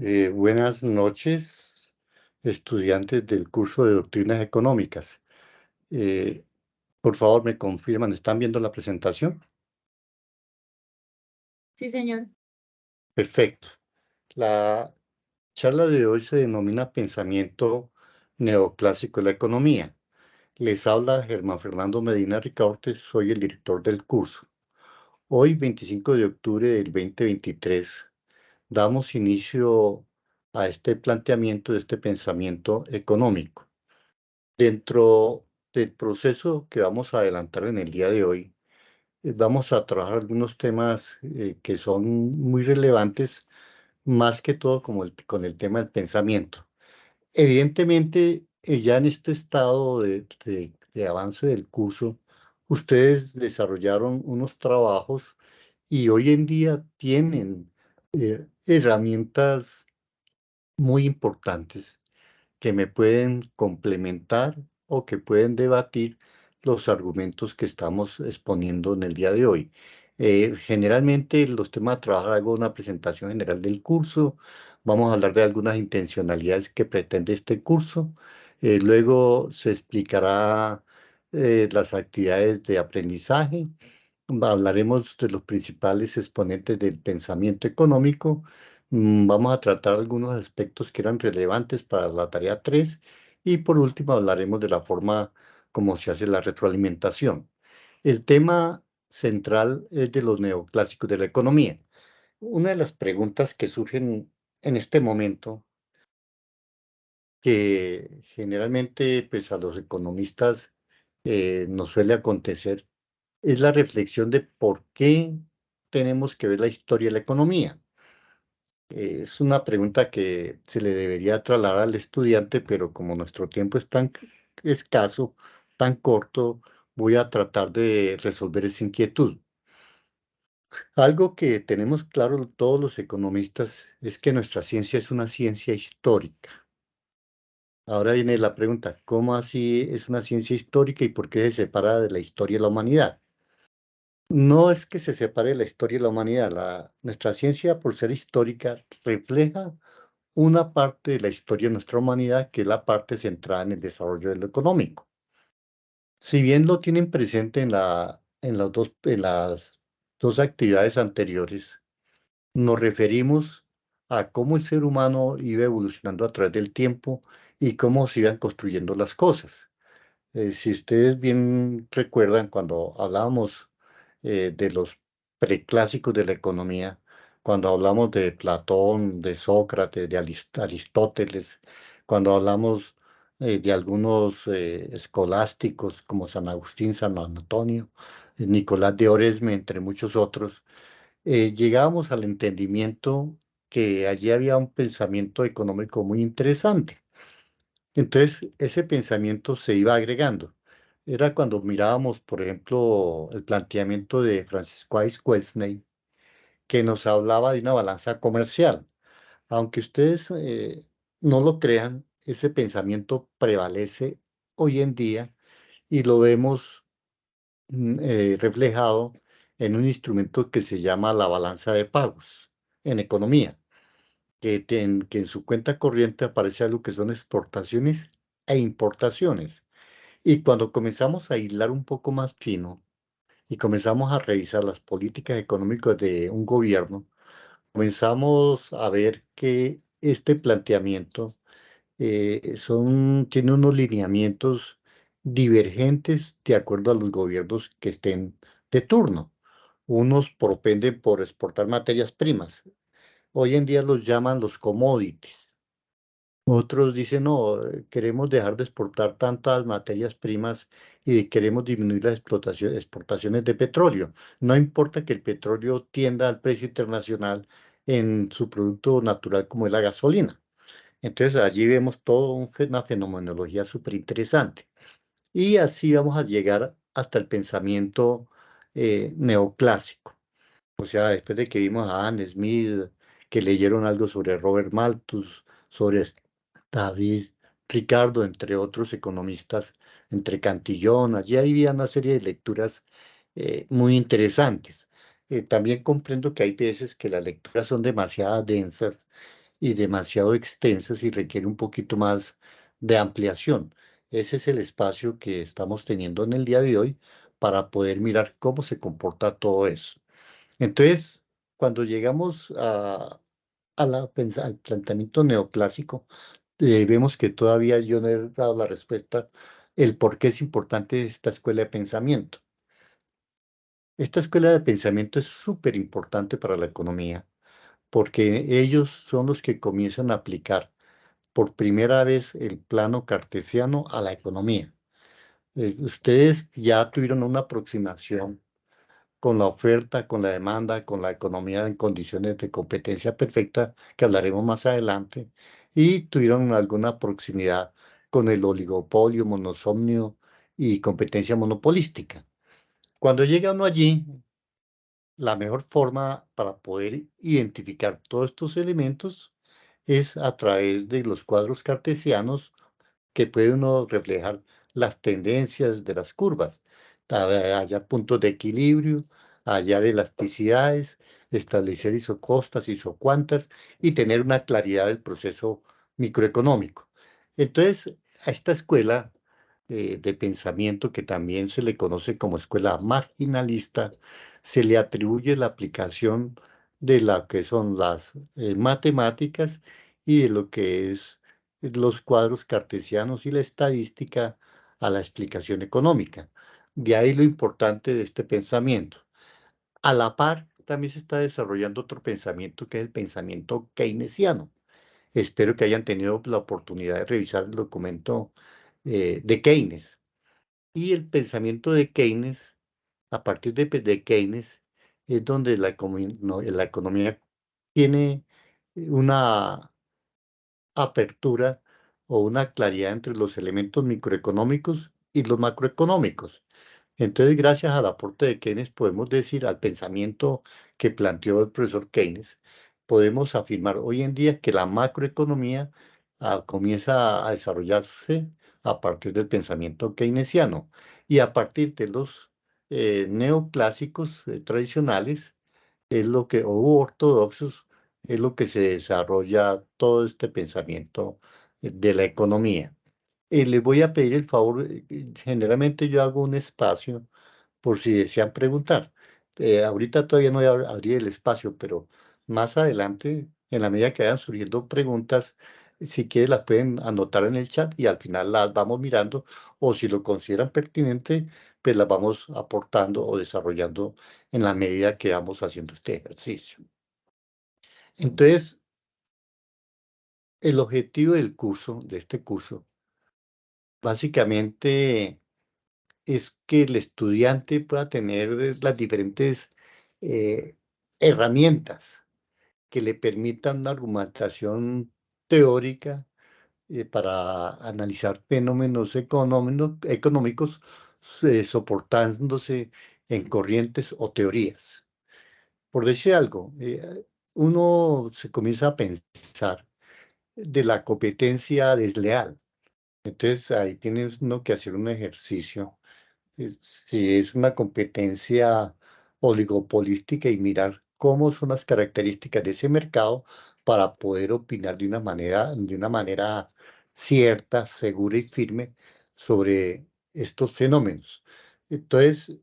Buenas noches, estudiantes del curso de Doctrinas Económicas. Eh, por favor, me confirman, ¿están viendo la presentación? Sí, señor. Perfecto. La charla de hoy se denomina Pensamiento Neoclásico de la Economía. Les habla Germán Fernando Medina Ricaurte, soy el director del curso. Hoy, 25 de octubre del 2023, damos inicio a este planteamiento de este pensamiento económico. Dentro del proceso que vamos a adelantar en el día de hoy, vamos a trabajar algunos temas que son muy relevantes, más que todo como con el tema del pensamiento. Evidentemente, ya en este estado de avance del curso, ustedes desarrollaron unos trabajos y hoy en día tienen herramientas muy importantes que me pueden complementar o que pueden debatir los argumentos que estamos exponiendo en el día de hoy. Generalmente los temas a trabajar, hago una presentación general del curso, vamos a hablar de algunas intencionalidades que pretende este curso, luego se explicará las actividades de aprendizaje. Hablaremos de los principales exponentes del pensamiento económico. Vamos a tratar algunos aspectos que eran relevantes para la tarea 3 y por último hablaremos de la forma como se hace la retroalimentación. El tema central es de los neoclásicos de la economía. Una de las preguntas que surgen en este momento, que generalmente pues a los economistas nos suele acontecer, es la reflexión de por qué tenemos que ver la historia de la economía. Es una pregunta que se le debería trasladar al estudiante, pero como nuestro tiempo es tan escaso, tan corto, voy a tratar de resolver esa inquietud. Algo que tenemos claro todos los economistas es que nuestra ciencia es una ciencia histórica. Ahora viene la pregunta, ¿cómo así es una ciencia histórica y por qué se separa de la historia de la humanidad? No es que se separe la historia de la humanidad. Nuestra ciencia, por ser histórica, refleja una parte de la historia de nuestra humanidad, que es la parte centrada en el desarrollo de lo económico. Si bien lo tienen presente en las dos actividades anteriores, nos referimos a cómo el ser humano iba evolucionando a través del tiempo y cómo se iban construyendo las cosas. Si ustedes bien recuerdan, cuando hablábamos de los preclásicos de la economía, cuando hablamos de Platón, de Sócrates, de Aristóteles, cuando hablamos de algunos escolásticos como San Agustín, San Antonio, Nicolás de Oresme, entre muchos otros, llegábamos al entendimiento que allí había un pensamiento económico muy interesante. Entonces, ese pensamiento se iba agregando. Era cuando mirábamos, por ejemplo, el planteamiento de Francisco Ice Quesney, que nos hablaba de una balanza comercial. Aunque ustedes no lo crean, ese pensamiento prevalece hoy en día y lo vemos reflejado en un instrumento que se llama la balanza de pagos en economía, que en su cuenta corriente aparece algo que son exportaciones e importaciones. Y cuando comenzamos a aislar un poco más fino y comenzamos a revisar las políticas económicas de un gobierno, comenzamos a ver que este planteamiento tiene unos lineamientos divergentes de acuerdo a los gobiernos que estén de turno. Unos propenden por exportar materias primas. Hoy en día los llaman los commodities. Otros dicen, no, queremos dejar de exportar tantas materias primas y queremos disminuir las exportaciones de petróleo. No importa que el petróleo tienda al precio internacional en su producto natural como es la gasolina. Entonces allí vemos todo una fenomenología súper interesante. Y así vamos a llegar hasta el pensamiento neoclásico. O sea, después de que vimos a Adam Smith, que leyeron algo sobre Robert Malthus, sobre David Ricardo, entre otros economistas, entre Cantillon, allí había una serie de lecturas muy interesantes. También comprendo que hay veces que las lecturas son demasiado densas y demasiado extensas y requiere un poquito más de ampliación. Ese es el espacio que estamos teniendo en el día de hoy para poder mirar cómo se comporta todo eso. Entonces, cuando llegamos al planteamiento neoclásico, vemos que todavía yo no he dado la respuesta, el por qué es importante esta escuela de pensamiento. Esta escuela de pensamiento es súper importante para la economía, porque ellos son los que comienzan a aplicar por primera vez el plano cartesiano a la economía. Ustedes ya tuvieron una aproximación con la oferta, con la demanda, con la economía en condiciones de competencia perfecta, que hablaremos más adelante, y tuvieron alguna proximidad con el oligopolio, monosomnio y competencia monopolística. Cuando llega uno allí, la mejor forma para poder identificar todos estos elementos es a través de los cuadros cartesianos que puede uno reflejar las tendencias de las curvas, hallar puntos de equilibrio, hallar elasticidades, establecer isocostas, isocuantas y tener una claridad del proceso microeconómico. Entonces, a esta escuela de pensamiento, que también se le conoce como escuela marginalista, se le atribuye la aplicación de lo que son las matemáticas y de lo que es los cuadros cartesianos y la estadística a la explicación económica. De ahí lo importante de este pensamiento. A la par, también se está desarrollando otro pensamiento que es el pensamiento keynesiano. Espero que hayan tenido la oportunidad de revisar el documento de Keynes. Y el pensamiento de Keynes, a partir de Keynes, es donde la economía tiene una apertura o una claridad entre los elementos microeconómicos y los macroeconómicos. Entonces, gracias al aporte de Keynes, podemos decir, al pensamiento que planteó el profesor Keynes, podemos afirmar hoy en día que la macroeconomía comienza a desarrollarse a partir del pensamiento keynesiano y a partir de los neoclásicos tradicionales es lo que, o ortodoxos, es lo que se desarrolla todo este pensamiento de la economía. Les voy a pedir el favor, generalmente yo hago un espacio por si desean preguntar. Ahorita todavía no voy a abrir el espacio, pero más adelante, en la medida que vayan surgiendo preguntas, si quieren las pueden anotar en el chat y al final las vamos mirando, o si lo consideran pertinente, pues las vamos aportando o desarrollando en la medida que vamos haciendo este ejercicio. Entonces, el objetivo del curso, de este curso, básicamente es que el estudiante pueda tener las diferentes eh, herramientas que le permitan una argumentación teórica para analizar fenómenos económicos soportándose en corrientes o teorías. Por decir algo, uno se comienza a pensar de la competencia desleal. Entonces ahí tienes uno que hacer un ejercicio si es una competencia oligopolística y mirar cómo son las características de ese mercado para poder opinar de una manera cierta, segura y firme sobre estos fenómenos. Entonces,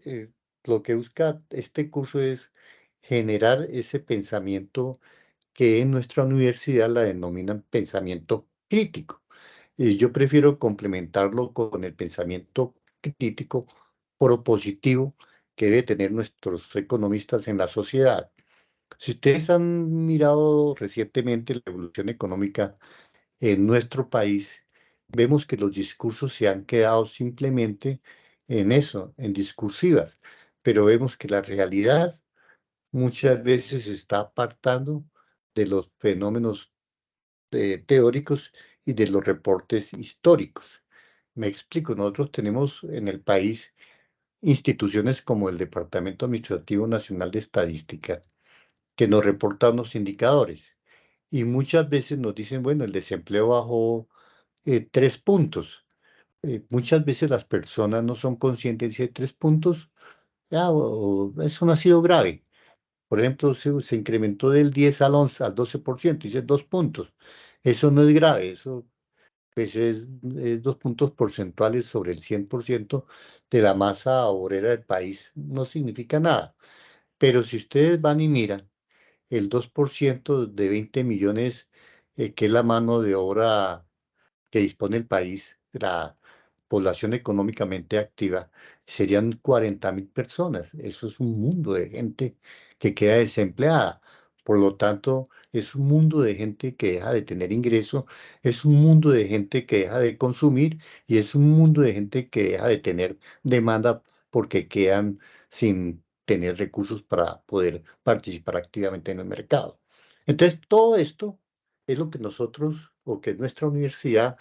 lo que busca este curso es generar ese pensamiento que en nuestra universidad la denominan pensamiento crítico. Y yo prefiero complementarlo con el pensamiento crítico propositivo que debe tener nuestros economistas en la sociedad. Si ustedes han mirado recientemente la evolución económica en nuestro país, vemos que los discursos se han quedado simplemente en eso, en discursivas, pero vemos que la realidad muchas veces se está apartando de los fenómenos teóricos y de los reportes históricos. Me explico, nosotros tenemos en el país instituciones como el Departamento Administrativo Nacional de Estadística que nos reportan los indicadores y muchas veces nos dicen, bueno, el desempleo bajó 3 puntos. Muchas veces las personas no son conscientes de 3 puntos, eso no ha sido grave. Por ejemplo, se incrementó del 10 al 11, al 12%, dice 2 puntos. Eso no es grave, eso pues es 2 puntos porcentuales sobre el 100% de la masa obrera del país. No significa nada. Pero si ustedes van y miran el 2% de 20 millones, que es la mano de obra que dispone el país, de la población económicamente activa, serían 40.000 personas. Eso es un mundo de gente que queda desempleada. Por lo tanto, es un mundo de gente que deja de tener ingreso, es un mundo de gente que deja de consumir y es un mundo de gente que deja de tener demanda porque quedan sin tener recursos para poder participar activamente en el mercado. Entonces, todo esto es lo que nosotros o que nuestra universidad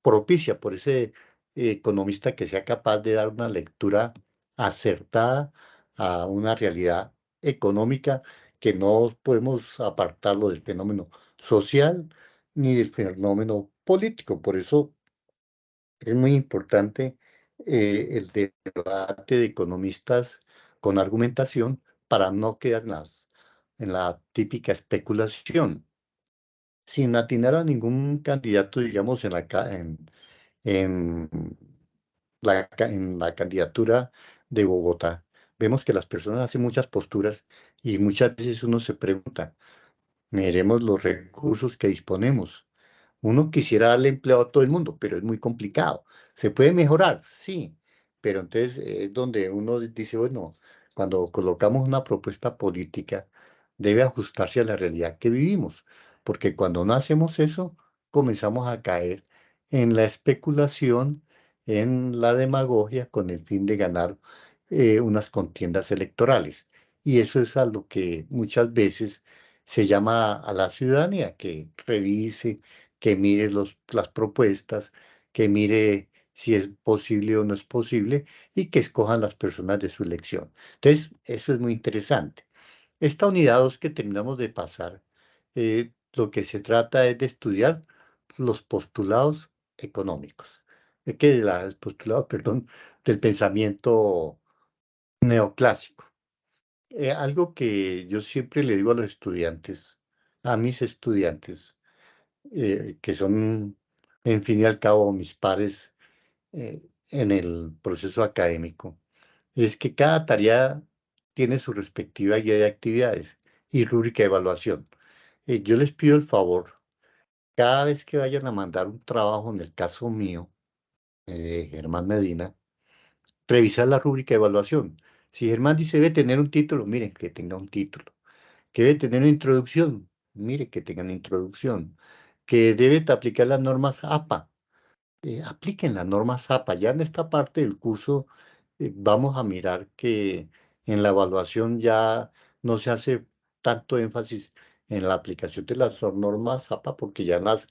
propicia por ese economista que sea capaz de dar una lectura acertada a una realidad económica que no podemos apartarlo del fenómeno social ni del fenómeno político. Por eso es muy importante el debate de economistas con argumentación para no quedar en la típica especulación, sin atinar a ningún candidato, digamos, en en la candidatura de Bogotá. Vemos que las personas hacen muchas posturas y muchas veces uno se pregunta, miremos los recursos que disponemos. Uno quisiera darle empleo a todo el mundo, pero es muy complicado. Se puede mejorar, sí, pero entonces es donde uno dice, bueno, cuando colocamos una propuesta política, debe ajustarse a la realidad que vivimos, porque cuando no hacemos eso, comenzamos a caer en la especulación, en la demagogia, con el fin de ganar unas contiendas electorales. Y eso es a lo que muchas veces se llama a la ciudadanía que revise, que mire las propuestas, que mire si es posible o no es posible y que escojan las personas de su elección. Entonces, eso es muy interesante. Esta unidad 2 que terminamos de pasar, lo que se trata es de estudiar los postulados económicos, el postulado, perdón, del pensamiento neoclásico. Algo que yo siempre le digo a los estudiantes, a mis estudiantes, que son, en fin y al cabo, mis pares en el proceso académico, es que cada tarea tiene su respectiva guía de actividades y rúbrica de evaluación. Yo les pido el favor, cada vez que vayan a mandar un trabajo, en el caso mío, Germán Medina, revisar la rúbrica de evaluación. Si Germán dice debe tener un título, miren que tenga un título. Que debe tener una introducción, mire que tenga una introducción. Que debe aplicar las normas APA, apliquen las normas APA. Ya en esta parte del curso vamos a mirar que en la evaluación ya no se hace tanto énfasis en la aplicación de las normas APA porque ya en las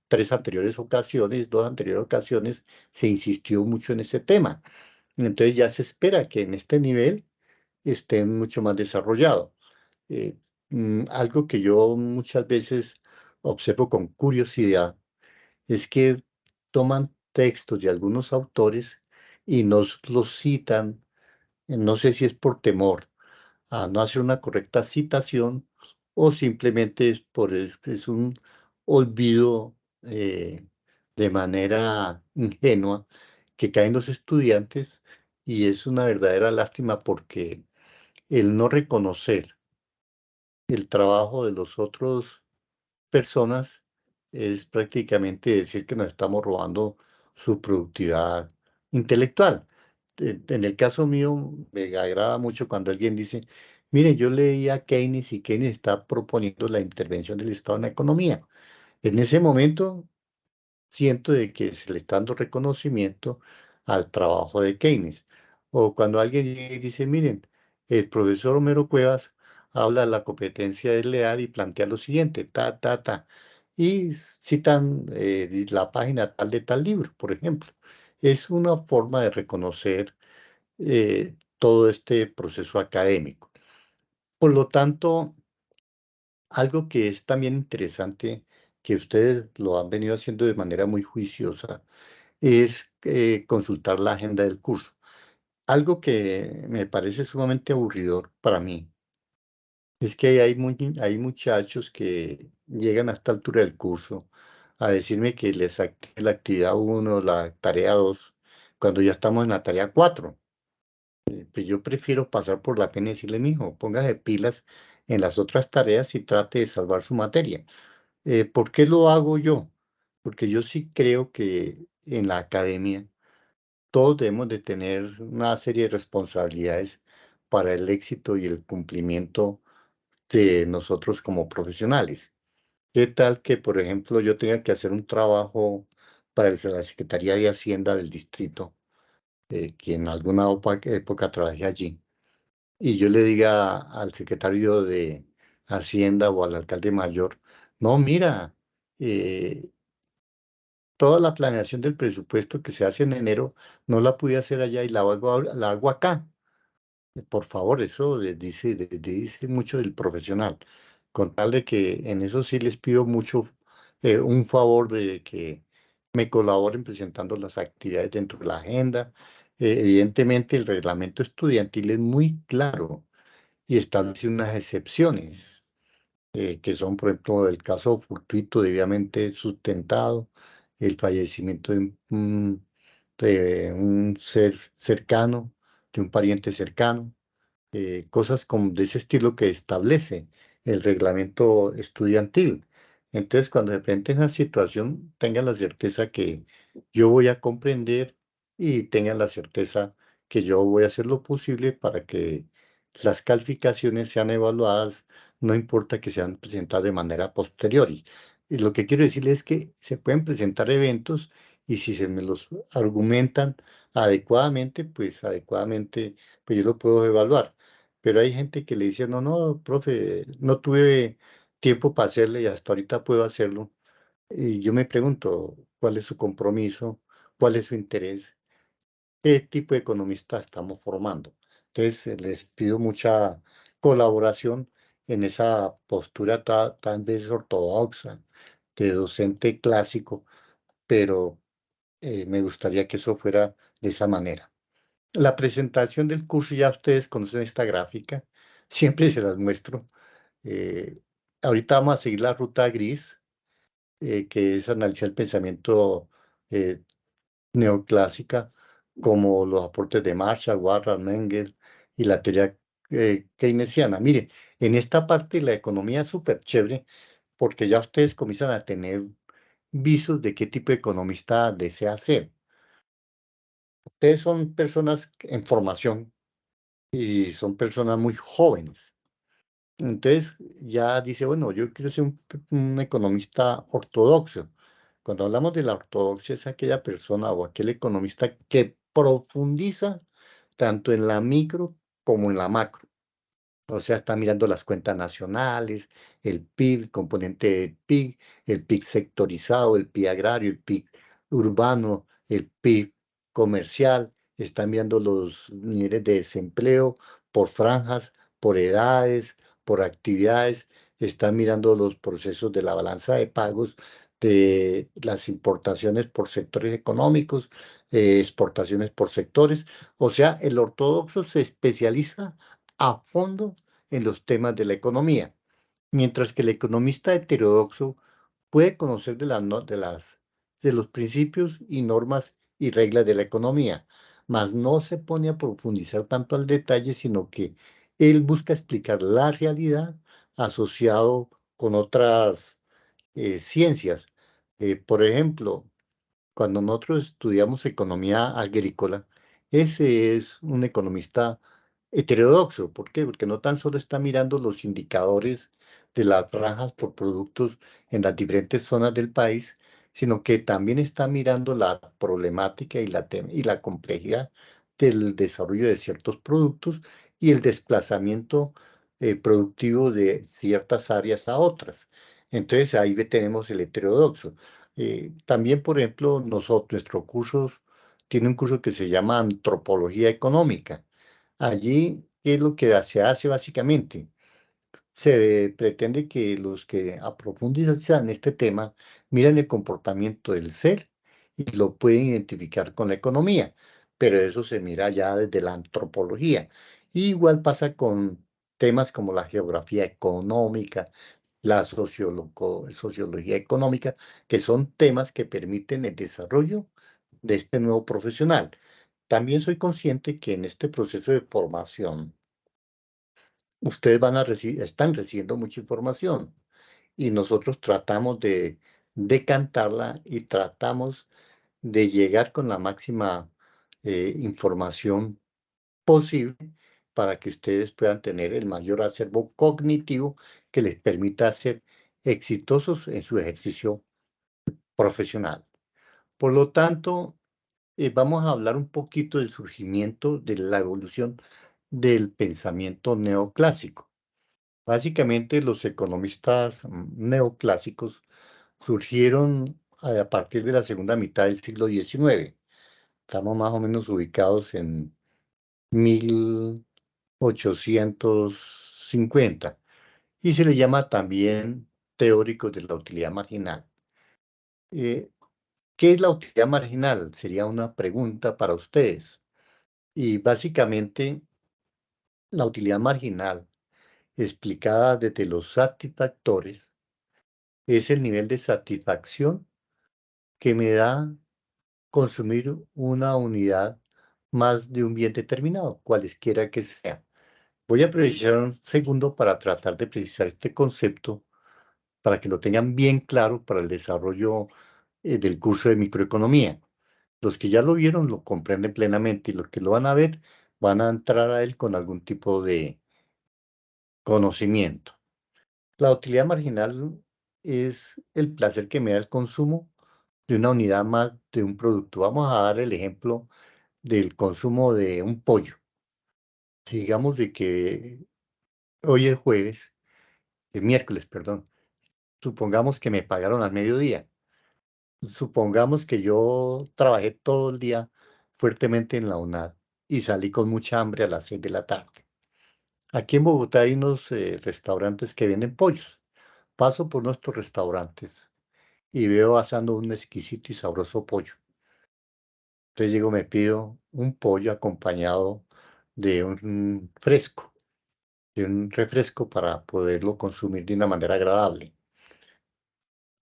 dos anteriores ocasiones, se insistió mucho en ese tema. Entonces ya se espera que en este nivel esté mucho más desarrollado. Eh, Algo que yo muchas veces observo con curiosidad es que toman textos de algunos autores y nos los citan, no sé si es por temor a no hacer una correcta citación o simplemente es un olvido de manera ingenua que caen los estudiantes y es una verdadera lástima porque el no reconocer el trabajo de los otros personas es prácticamente decir que nos estamos robando su productividad intelectual. En el caso mío, me agrada mucho cuando alguien dice, mire, yo leí a Keynes y Keynes está proponiendo la intervención del Estado en la economía. En ese momento siento de que se le está dando reconocimiento al trabajo de Keynes. O cuando alguien llega y dice, miren, el profesor Homero Cuevas habla de la competencia desleal y plantea lo siguiente, ta, ta, ta, y citan la página tal de tal libro, por ejemplo. Es una forma de reconocer todo este proceso académico. Por lo tanto, algo que es también interesante, que ustedes lo han venido haciendo de manera muy juiciosa, es consultar la agenda del curso. Algo que me parece sumamente aburridor para mí Es que hay muchachos que llegan a esta altura del curso a decirme que les saqué la actividad uno, la tarea 2, cuando ya estamos en la tarea 4. Pues yo prefiero pasar por la pena y decirle, mijo, póngase pilas en las otras tareas y trate de salvar su materia. ¿Por qué lo hago yo? Porque yo sí creo que en la academia todos debemos de tener una serie de responsabilidades para el éxito y el cumplimiento de nosotros como profesionales. ¿Qué tal que, por ejemplo, yo tenga que hacer un trabajo para la Secretaría de Hacienda del distrito, que en alguna época trabajé allí, y yo le diga al secretario de Hacienda o al alcalde mayor, no, mira, eh, toda la planeación del presupuesto que se hace en enero no la pude hacer allá y la hago acá. Por favor, eso dice mucho del profesional. Con tal de que en eso sí les pido mucho un favor de que me colaboren presentando las actividades dentro de la agenda. Evidentemente, el reglamento estudiantil es muy claro y establece unas excepciones, que son, por ejemplo, el caso fortuito debidamente sustentado, el fallecimiento de un ser cercano, de un pariente cercano, cosas como de ese estilo que establece el reglamento estudiantil. Entonces, cuando se presente esa situación, tengan la certeza que yo voy a comprender y tengan la certeza que yo voy a hacer lo posible para que las calificaciones sean evaluadas, no importa que sean presentadas de manera posterior. Y lo que quiero decirles es que se pueden presentar eventos y si se me los argumentan adecuadamente, pues adecuadamente, pues yo lo puedo evaluar. Pero hay gente que le dice, no, no, profe, no tuve tiempo para hacerle y hasta ahorita puedo hacerlo. Y yo me pregunto, ¿cuál es su compromiso? ¿Cuál es su interés? ¿Qué tipo de economista estamos formando? Entonces, les pido mucha colaboración en esa postura tan vez ortodoxa de docente clásico, pero me gustaría que eso fuera de esa manera. La presentación del curso, ya ustedes conocen esta gráfica, siempre se las muestro. Eh, Ahorita vamos a seguir la ruta gris, que es analizar el pensamiento eh, neoclásica, como los aportes de Marshall, Warren, Mengel y la teoría keynesiana. Miren, en esta parte la economía es súper chévere porque ya ustedes comienzan a tener visos de qué tipo de economista desea ser. Ustedes son personas en formación y son personas muy jóvenes. Entonces ya dice, bueno, yo quiero ser un economista ortodoxo. Cuando hablamos de la ortodoxia es aquella persona o aquel economista que profundiza tanto en la micro como en la macro. O sea, está mirando las cuentas nacionales, el PIB, el componente del PIB, el PIB sectorizado, el PIB agrario, el PIB urbano, el PIB comercial, está mirando los niveles de desempleo por franjas, por edades, por actividades, está mirando los procesos de la balanza de pagos de las importaciones por sectores económicos, exportaciones por sectores. O sea, el ortodoxo se especializa a fondo en los temas de la economía, mientras que el economista heterodoxo puede conocer de los principios y normas y reglas de la economía, mas no se pone a profundizar tanto al detalle, sino que él busca explicar la realidad asociado con otras ciencias. Por ejemplo, cuando nosotros estudiamos economía agrícola, ese es un economista heterodoxo. ¿Por qué? Porque no tan solo está mirando los indicadores de las franjas por productos en las diferentes zonas del país, sino que también está mirando la problemática y la complejidad del desarrollo de ciertos productos y el desplazamiento productivo de ciertas áreas a otras. Entonces ahí tenemos el heterodoxo. También, por ejemplo, nuestro curso tiene un curso que se llama Antropología Económica. Allí, ¿qué es lo que se hace básicamente? Se pretende que los que aprofundizan este tema miran el comportamiento del ser y lo pueden identificar con la economía, pero eso se mira ya desde la antropología. Y igual pasa con temas como la geografía económica, la sociología económica, que son temas que permiten el desarrollo de este nuevo profesional. También soy consciente que en este proceso de formación, ustedes están recibiendo mucha información y nosotros tratamos de decantarla y tratamos de llegar con la máxima información posible para que ustedes puedan tener el mayor acervo cognitivo que les permita ser exitosos en su ejercicio profesional. Por lo tanto, vamos a hablar un poquito del surgimiento, de la evolución del pensamiento neoclásico. Básicamente, los economistas neoclásicos surgieron a partir de la segunda mitad del siglo XIX. Estamos más o menos ubicados en 1850 y se le llama también teóricos de la utilidad marginal. Eh, ¿Qué es la utilidad marginal? Sería una pregunta para ustedes. Y básicamente, la utilidad marginal, explicada desde los satisfactores, es el nivel de satisfacción que me da consumir una unidad más de un bien determinado, cualesquiera que sea. Voy a aprovechar un segundo para tratar de precisar este concepto para que lo tengan bien claro para el desarrollo del curso de microeconomía. Los que ya lo vieron lo comprenden plenamente y los que lo van a ver van a entrar a él con algún tipo de conocimiento. La utilidad marginal es el placer que me da el consumo de una unidad más de un producto. Vamos a dar el ejemplo del consumo de un pollo. Digamos de que hoy es jueves, es miércoles, perdón. Supongamos que me pagaron al mediodía. Supongamos que yo trabajé todo el día fuertemente en la UNAD y salí con mucha hambre a las 6 de la tarde. Aquí en Bogotá hay unos restaurantes que venden pollos. Paso por nuestros restaurantes y veo asando un exquisito y sabroso pollo. Entonces llego, me pido un pollo acompañado de un fresco, de un refresco para poderlo consumir de una manera agradable.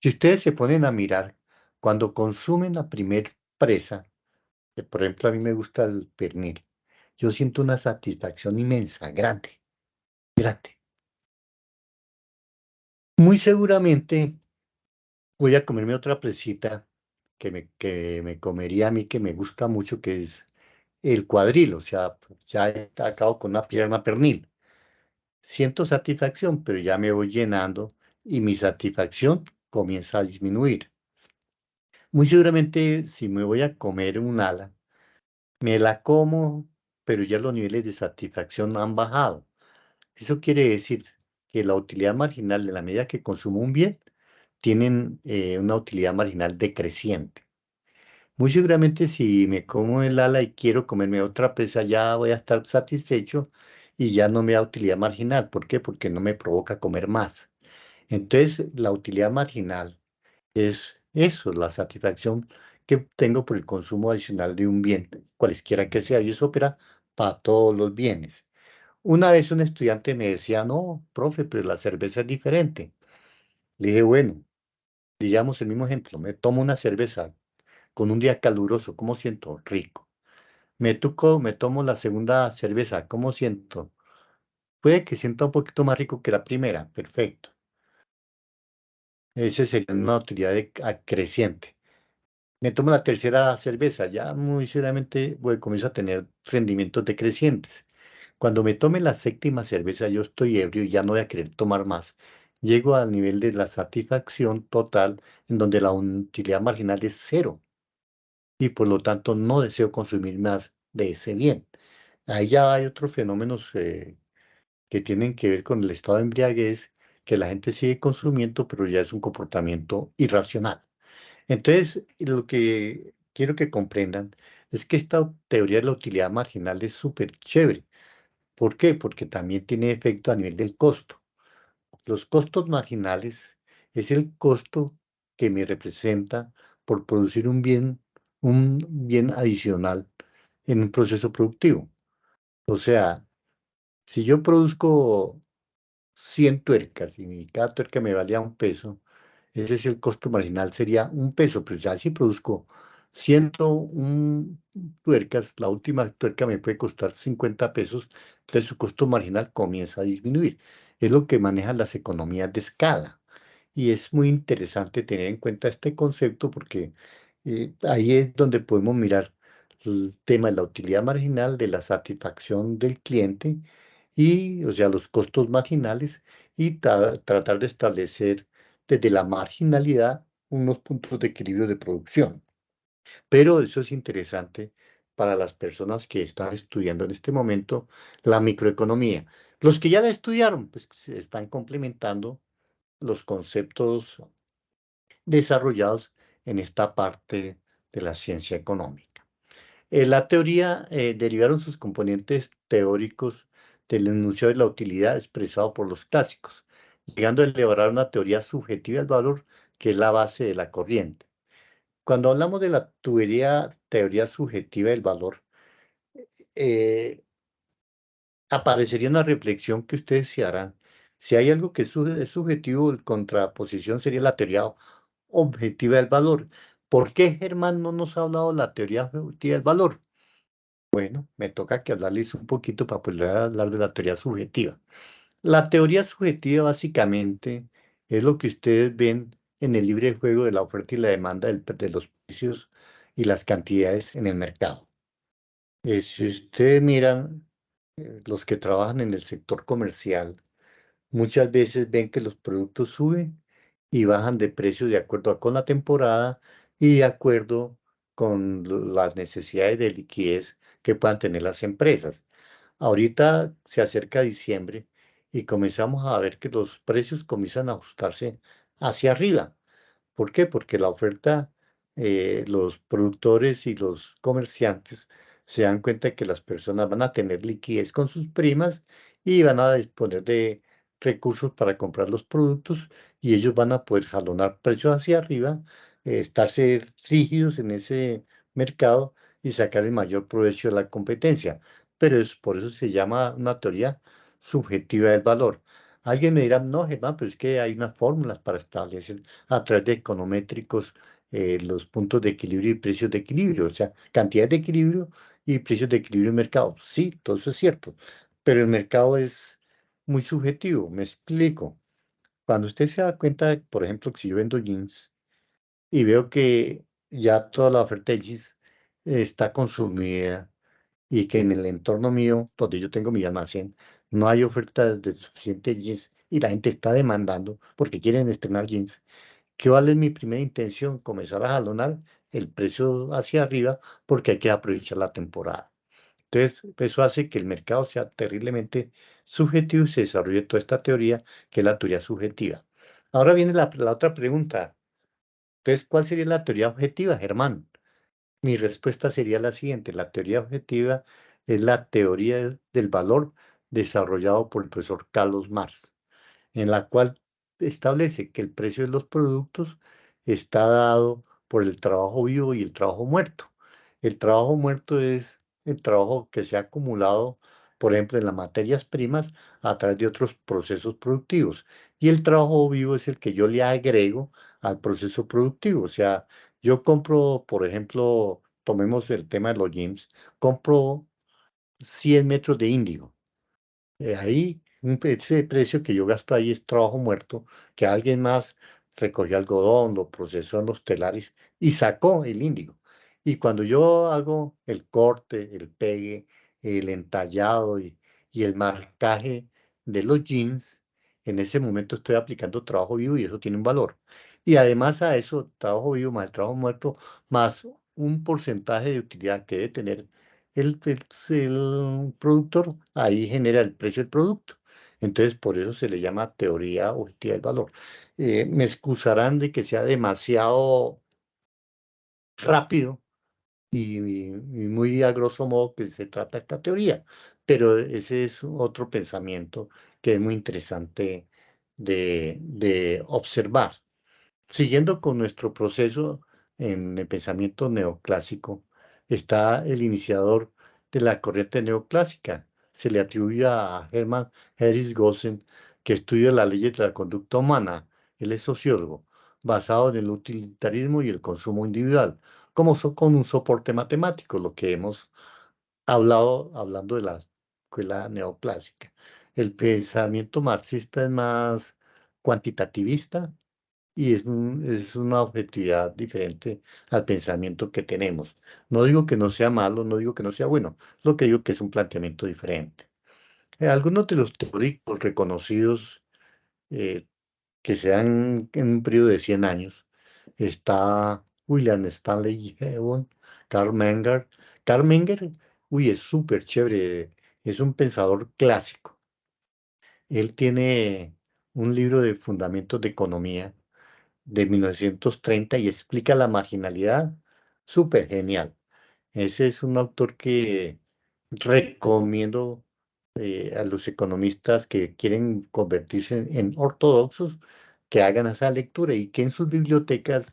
Si ustedes se ponen a mirar, cuando consumen la primer presa, que por ejemplo a mí me gusta el pernil, yo siento una satisfacción inmensa, grande, grande. Muy seguramente voy a comerme otra presita que me comería a mí, que me gusta mucho, que es el cuadril, o sea, ya acabo con una pierna pernil. Siento satisfacción, pero ya me voy llenando y mi satisfacción comienza a disminuir. Muy seguramente, si me voy a comer un ala, me la como, pero ya los niveles de satisfacción han bajado. Eso quiere decir que la utilidad marginal, de la medida que consumo un bien, tienen una utilidad marginal decreciente. Muy seguramente si me como el ala y quiero comerme otra presa, ya voy a estar satisfecho y ya no me da utilidad marginal. ¿Por qué? Porque no me provoca comer más. Entonces, la utilidad marginal es eso, la satisfacción que tengo por el consumo adicional de un bien, cualesquiera que sea, y eso opera para todos los bienes. Una vez un estudiante me decía, no, profe, pero la cerveza es diferente. Le dije, bueno, digamos el mismo ejemplo, me tomo una cerveza con un día caluroso, ¿cómo siento? Rico. Me tomo la segunda cerveza, ¿cómo siento? Puede que sienta un poquito más rico que la primera, perfecto. Ese sería una utilidad creciente. Me tomo la tercera cerveza, ya muy seguramente comienzo a tener rendimientos decrecientes. Cuando me tome la séptima cerveza, yo estoy ebrio y ya no voy a querer tomar más. Llego al nivel de la satisfacción total, en donde la utilidad marginal es cero y por lo tanto no deseo consumir más de ese bien. Ahí ya hay otros fenómenos que tienen que ver con el estado de embriaguez, que la gente sigue consumiendo, pero ya es un comportamiento irracional. Entonces, lo que quiero que comprendan es que esta teoría de la utilidad marginal es súper chévere. ¿Por qué? Porque también tiene efecto a nivel del costo. Los costos marginales es el costo que me representa por producir un bien adicional en un proceso productivo. O sea, Si yo produzco 100 tuercas y cada tuerca me valía 1 peso, ese es el costo marginal, sería 1 peso, pero ya si produzco 101 tuercas, la última tuerca me puede costar 50 pesos, entonces su costo marginal comienza a disminuir. Es lo que manejan las economías de escala. Y es muy interesante tener en cuenta este concepto porque ahí es donde podemos mirar el tema de la utilidad marginal, de la satisfacción del cliente y, o sea, los costos marginales y tratar de establecer desde la marginalidad unos puntos de equilibrio de producción. Pero eso es interesante para las personas que están estudiando en este momento la microeconomía. Los que ya la estudiaron, pues se están complementando los conceptos desarrollados en esta parte de la ciencia económica. La teoría derivaron sus componentes teóricos del enunciado de la utilidad expresado por los clásicos, llegando a elaborar una teoría subjetiva del valor que es la base de la corriente. Cuando hablamos de la teoría subjetiva del valor, eh, aparecería una reflexión que ustedes se harán. Si hay algo que es subjetivo, en contraposición sería la teoría objetiva del valor. ¿Por qué Germán no nos ha hablado de la teoría objetiva del valor? Bueno, me toca que hablarles un poquito para poder hablar de la teoría subjetiva. La teoría subjetiva básicamente es lo que ustedes ven en el libre juego de la oferta y la demanda de los precios y las cantidades en el mercado. Si ustedes miran, los que trabajan en el sector comercial, muchas veces ven que los productos suben y bajan de precio de acuerdo con la temporada y de acuerdo con las necesidades de liquidez que puedan tener las empresas. Ahorita se acerca diciembre y comenzamos a ver que los precios comienzan a ajustarse hacia arriba. ¿Por qué? Porque la oferta, los productores y los comerciantes se dan cuenta que las personas van a tener liquidez con sus primas y van a disponer de recursos para comprar los productos y ellos van a poder jalonar precios hacia arriba, estarse rígidos en ese mercado y sacar el mayor provecho de la competencia. Pero es, por eso se llama una teoría subjetiva del valor. Alguien me dirá, no, Germán, pero es que hay unas fórmulas para establecer a través de econométricos los puntos de equilibrio y precios de equilibrio, o sea, cantidad de equilibrio y precios de equilibrio en mercado. Sí, todo eso es cierto, pero el mercado es muy subjetivo, me explico. Cuando usted se da cuenta, por ejemplo, que si yo vendo jeans y veo que ya toda la oferta de jeans está consumida y que en el entorno mío, donde yo tengo mi almacén, no hay oferta de suficiente jeans y la gente está demandando porque quieren estrenar jeans. ¿Qué vale mi primera intención? Comenzar a jalonar el precio hacia arriba porque hay que aprovechar la temporada. Entonces, eso hace que el mercado sea terriblemente subjetivo y se desarrolle toda esta teoría que es la teoría subjetiva. Ahora viene la otra pregunta. Entonces, ¿cuál sería la teoría objetiva, Germán? Mi respuesta sería la siguiente. La teoría objetiva es la teoría del valor desarrollado por el profesor Carlos Marx, en la cual establece que el precio de los productos está dado por el trabajo vivo y el trabajo muerto. El trabajo muerto es el trabajo que se ha acumulado, por ejemplo, en las materias primas a través de otros procesos productivos. Y el trabajo vivo es el que yo le agrego al proceso productivo. O sea, yo compro, por ejemplo, tomemos el tema de los gyms, compro 100 metros de índigo. Ahí, ese precio que yo gasto ahí es trabajo muerto, que alguien más recogió algodón, lo procesó en los telares y sacó el índigo. Y cuando yo hago el corte, el pegue, el entallado y el marcaje de los jeans, en ese momento estoy aplicando trabajo vivo y eso tiene un valor. Y además a eso, trabajo vivo más el trabajo muerto, más un porcentaje de utilidad que debe tener el productor, ahí genera el precio del producto. Entonces, por eso se le llama teoría objetiva del valor. Me excusarán de que sea demasiado rápido y muy a grosso modo que se trata esta teoría, pero ese es otro pensamiento que es muy interesante de observar. Siguiendo con nuestro proceso en el pensamiento neoclásico, está el iniciador de la corriente neoclásica, se le atribuye a Hermann Hering Gossen, que estudia las leyes de la conducta humana. Él es sociólogo, basado en el utilitarismo y el consumo individual, con un soporte matemático, lo que hemos hablando de la escuela neoclásica. El pensamiento marxista es más cuantitativista y es una objetividad diferente al pensamiento que tenemos. No digo que no sea malo, no digo que no sea bueno, lo que digo que es un planteamiento diferente. Algunos de los teóricos reconocidos eh, que se dan en un periodo de 100 años está William Stanley Jevons, Karl Menger. Karl Menger, uy, es súper chévere, es un pensador clásico. Él tiene un libro de fundamentos de economía de 1930 y explica la marginalidad, súper genial. Ese es un autor que recomiendo a los economistas que quieren convertirse en ortodoxos que hagan esa lectura y que en sus bibliotecas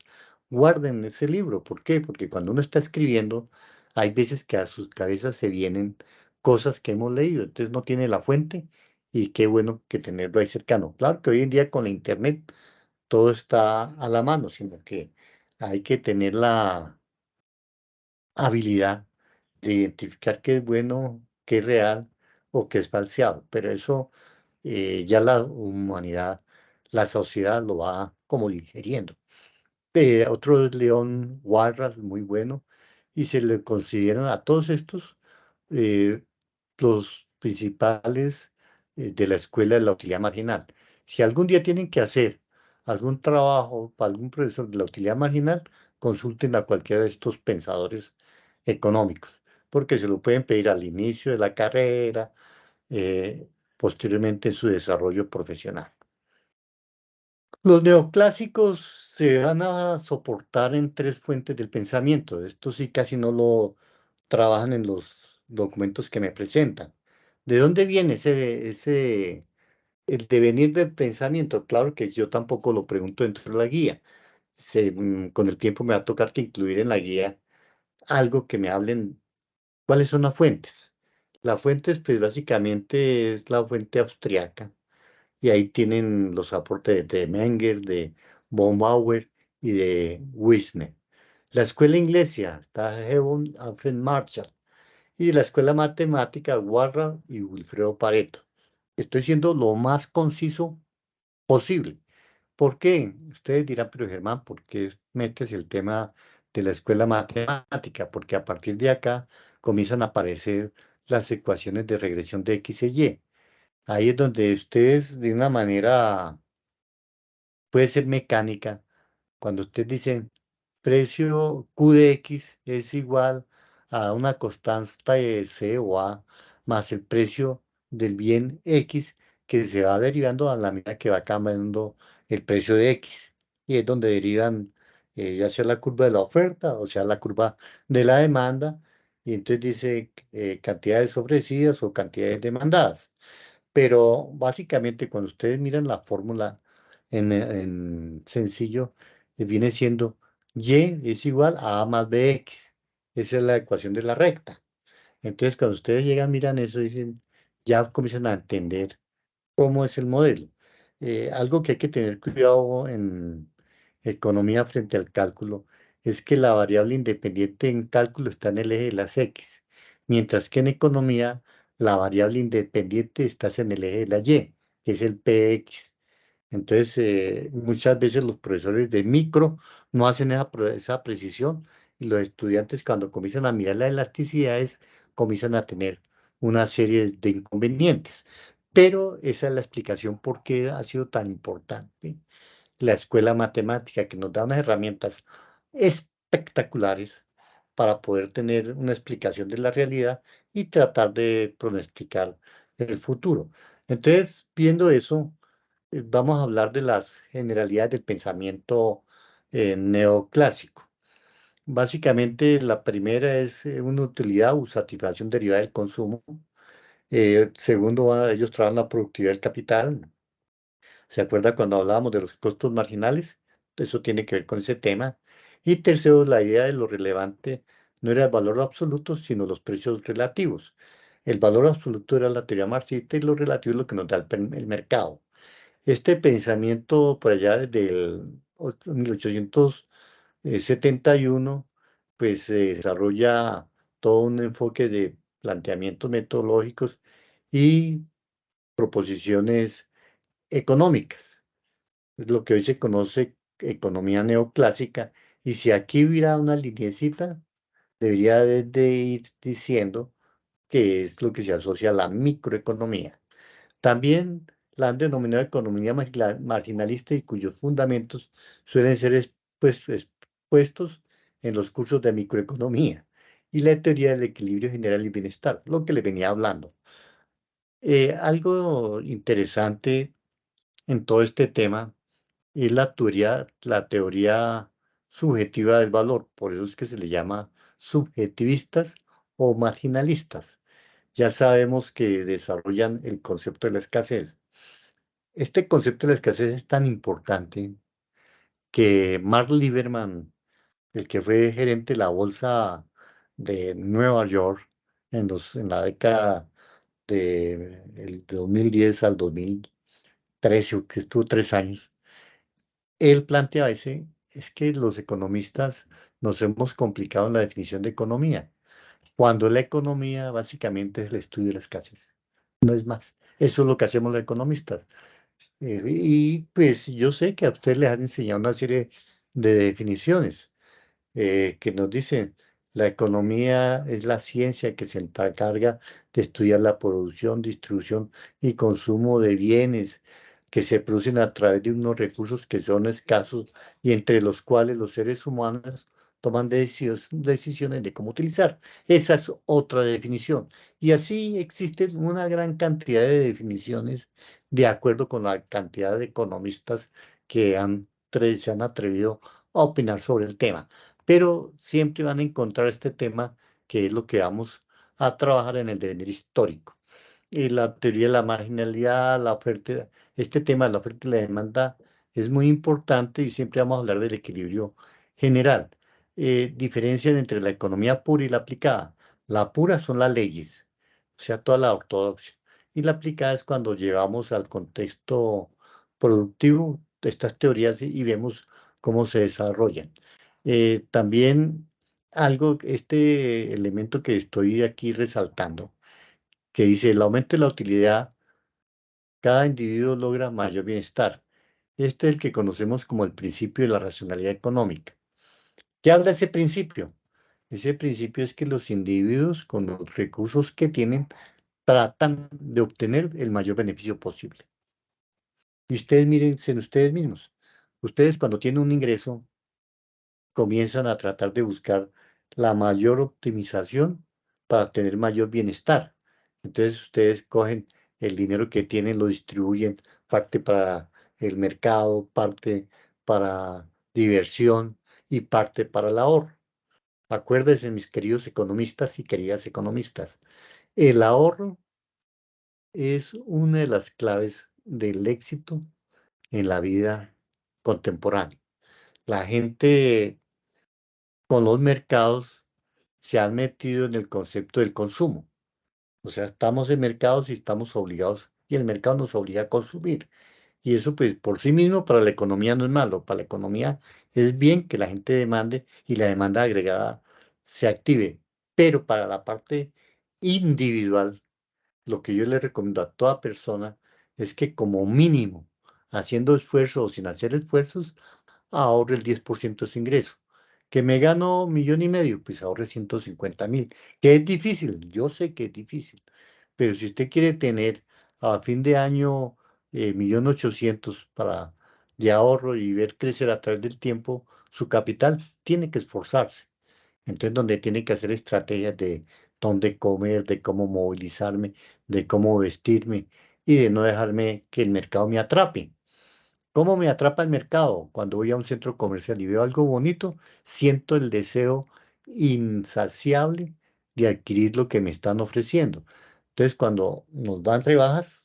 guarden ese libro. ¿Por qué? Porque cuando uno está escribiendo, hay veces que a sus cabezas se vienen cosas que hemos leído, entonces no tiene la fuente y qué bueno que tenerlo ahí cercano. Claro que hoy en día con la internet todo está a la mano, sino que hay que tener la habilidad de identificar qué es bueno, qué es real o qué es falseado. Pero eso ya la humanidad, la sociedad lo va como digeriendo. Otro es León Warras, muy bueno, y se le consideran a todos estos eh, los principales de la escuela de la utilidad marginal. Si algún día tienen que hacer algún trabajo para algún profesor de la utilidad marginal, consulten a cualquiera de estos pensadores económicos, porque se lo pueden pedir al inicio de la carrera, posteriormente en su desarrollo profesional. Los neoclásicos se van a soportar en tres fuentes del pensamiento. Esto sí casi no lo trabajan en los documentos que me presentan. ¿De dónde viene el devenir del pensamiento? Claro que yo tampoco lo pregunto dentro de la guía. Con el tiempo me va a tocar que incluir en la guía algo que me hablen cuáles son las fuentes. Las fuentes, pues básicamente es la fuente austriaca y ahí tienen los aportes de Menger, de von Bauer y de Wisner. La escuela inglesa está Evan Alfred Marshall y la escuela matemática Warra y Wilfredo Pareto. Estoy siendo lo más conciso posible. ¿Por qué? Ustedes dirán, pero Germán, ¿por qué metes el tema de la escuela matemática? Porque a partir de acá comienzan a aparecer las ecuaciones de regresión de X y Y. Ahí es donde ustedes de una manera puede ser mecánica. Cuando usted dice precio Q de X es igual a una constante de C o A más el precio del bien X que se va derivando a la medida que va cambiando el precio de X. Y es donde derivan ya sea la curva de la oferta o sea la curva de la demanda. Y entonces dice cantidades ofrecidas o cantidades demandadas. Pero básicamente cuando ustedes miran la fórmula en sencillo, viene siendo y es igual a más bx. Esa es la ecuación de la recta. Entonces cuando ustedes llegan, miran eso, dicen, ya comienzan a entender cómo es el modelo. Algo que hay que tener cuidado en economía frente al cálculo es que la variable independiente en cálculo está en el eje de las X, mientras que en economía la variable independiente está en el eje de la Y, que es el PX. Entonces, muchas veces los profesores de micro no hacen esa precisión y los estudiantes cuando comienzan a mirar las elasticidades comienzan a tener una serie de inconvenientes. Pero esa es la explicación por qué ha sido tan importante la escuela matemática, que nos da unas herramientas espectaculares para poder tener una explicación de la realidad y tratar de pronosticar el futuro. Entonces, viendo eso, vamos a hablar de las generalidades del pensamiento neoclásico. Básicamente, la primera es una utilidad o satisfacción derivada del consumo. Segundo, ellos trabajan la productividad del capital. ¿Se acuerda cuando hablábamos de los costos marginales? Eso tiene que ver con ese tema. Y tercero, la idea de lo relevante no era el valor absoluto, sino los precios relativos. El valor absoluto era la teoría marxista y lo relativo es lo que nos da el mercado. Este pensamiento por allá desde el 1871, pues se desarrolla todo un enfoque de planteamientos metodológicos y proposiciones económicas. Es lo que hoy se conoce economía neoclásica. Y si aquí hubiera una lineecita, debería de ir diciendo que es lo que se asocia a la microeconomía. También la han denominado economía marginalista y cuyos fundamentos suelen ser expuestos en los cursos de microeconomía y la teoría del equilibrio general y bienestar, lo que le venía hablando. Algo interesante en todo este tema es la teoría subjetiva del valor, por eso es que se le llama subjetivistas o marginalistas. Ya sabemos que desarrollan el concepto de la escasez. Este concepto de la escasez es tan importante que Mark Lieberman, el que fue gerente de la bolsa de Nueva York en la década de 2010 al 2013, que estuvo 3 años, él plantea es que los economistas nos hemos complicado en la definición de economía, cuando la economía básicamente es el estudio de la escasez, no es más. Eso es lo que hacemos los economistas. Y pues yo sé que a ustedes les han enseñado una serie de definiciones que nos dicen, la economía es la ciencia que se encarga de estudiar la producción, distribución y consumo de bienes que se producen a través de unos recursos que son escasos y entre los cuales los seres humanos toman decisiones de cómo utilizar. Esa es otra definición. Y así existen una gran cantidad de definiciones de acuerdo con la cantidad de economistas que se han atrevido a opinar sobre el tema, pero siempre van a encontrar este tema que es lo que vamos a trabajar en el devenir histórico. Y la teoría de la marginalidad, la oferta, este tema de la oferta y la demanda es muy importante y siempre vamos a hablar del equilibrio general. Diferencian entre la economía pura y la aplicada. La pura son las leyes, o sea, toda la ortodoxia. Y la aplicada es cuando llevamos al contexto productivo estas teorías y vemos cómo se desarrollan. También este elemento que estoy aquí resaltando, que dice el aumento de la utilidad, cada individuo logra mayor bienestar. Este es el que conocemos como el principio de la racionalidad económica. ¿Qué habla ese principio? Ese principio es que los individuos con los recursos que tienen tratan de obtener el mayor beneficio posible. Y ustedes mírense en ustedes mismos. Ustedes cuando tienen un ingreso comienzan a tratar de buscar la mayor optimización para tener mayor bienestar. Entonces ustedes cogen el dinero que tienen, lo distribuyen, parte para el mercado, parte para diversión y parte para el ahorro. Acuérdense, mis queridos economistas y queridas economistas, el ahorro es una de las claves del éxito en la vida contemporánea. La gente con los mercados se han metido en el concepto del consumo. O sea, estamos en mercados y estamos obligados, y el mercado nos obliga a consumir. Y eso, pues, por sí mismo para la economía no es malo. Para la economía es bien que la gente demande y la demanda agregada se active. Pero para la parte individual, lo que yo le recomiendo a toda persona es que como mínimo, haciendo esfuerzos o sin hacer esfuerzos, ahorre el 10% de su ingreso. Que me gano 1,5 millones, pues ahorre 150,000. Que es difícil, yo sé que es difícil, pero si usted quiere tener a fin de año 1,800,000 de ahorro y ver crecer a través del tiempo su capital, tiene que esforzarse. Entonces, donde tiene que hacer estrategias de dónde comer, de cómo movilizarme, de cómo vestirme y de no dejarme que el mercado me atrape. ¿Cómo me atrapa el mercado? Cuando voy a un centro comercial y veo algo bonito, siento el deseo insaciable de adquirir lo que me están ofreciendo. Entonces, cuando nos dan rebajas,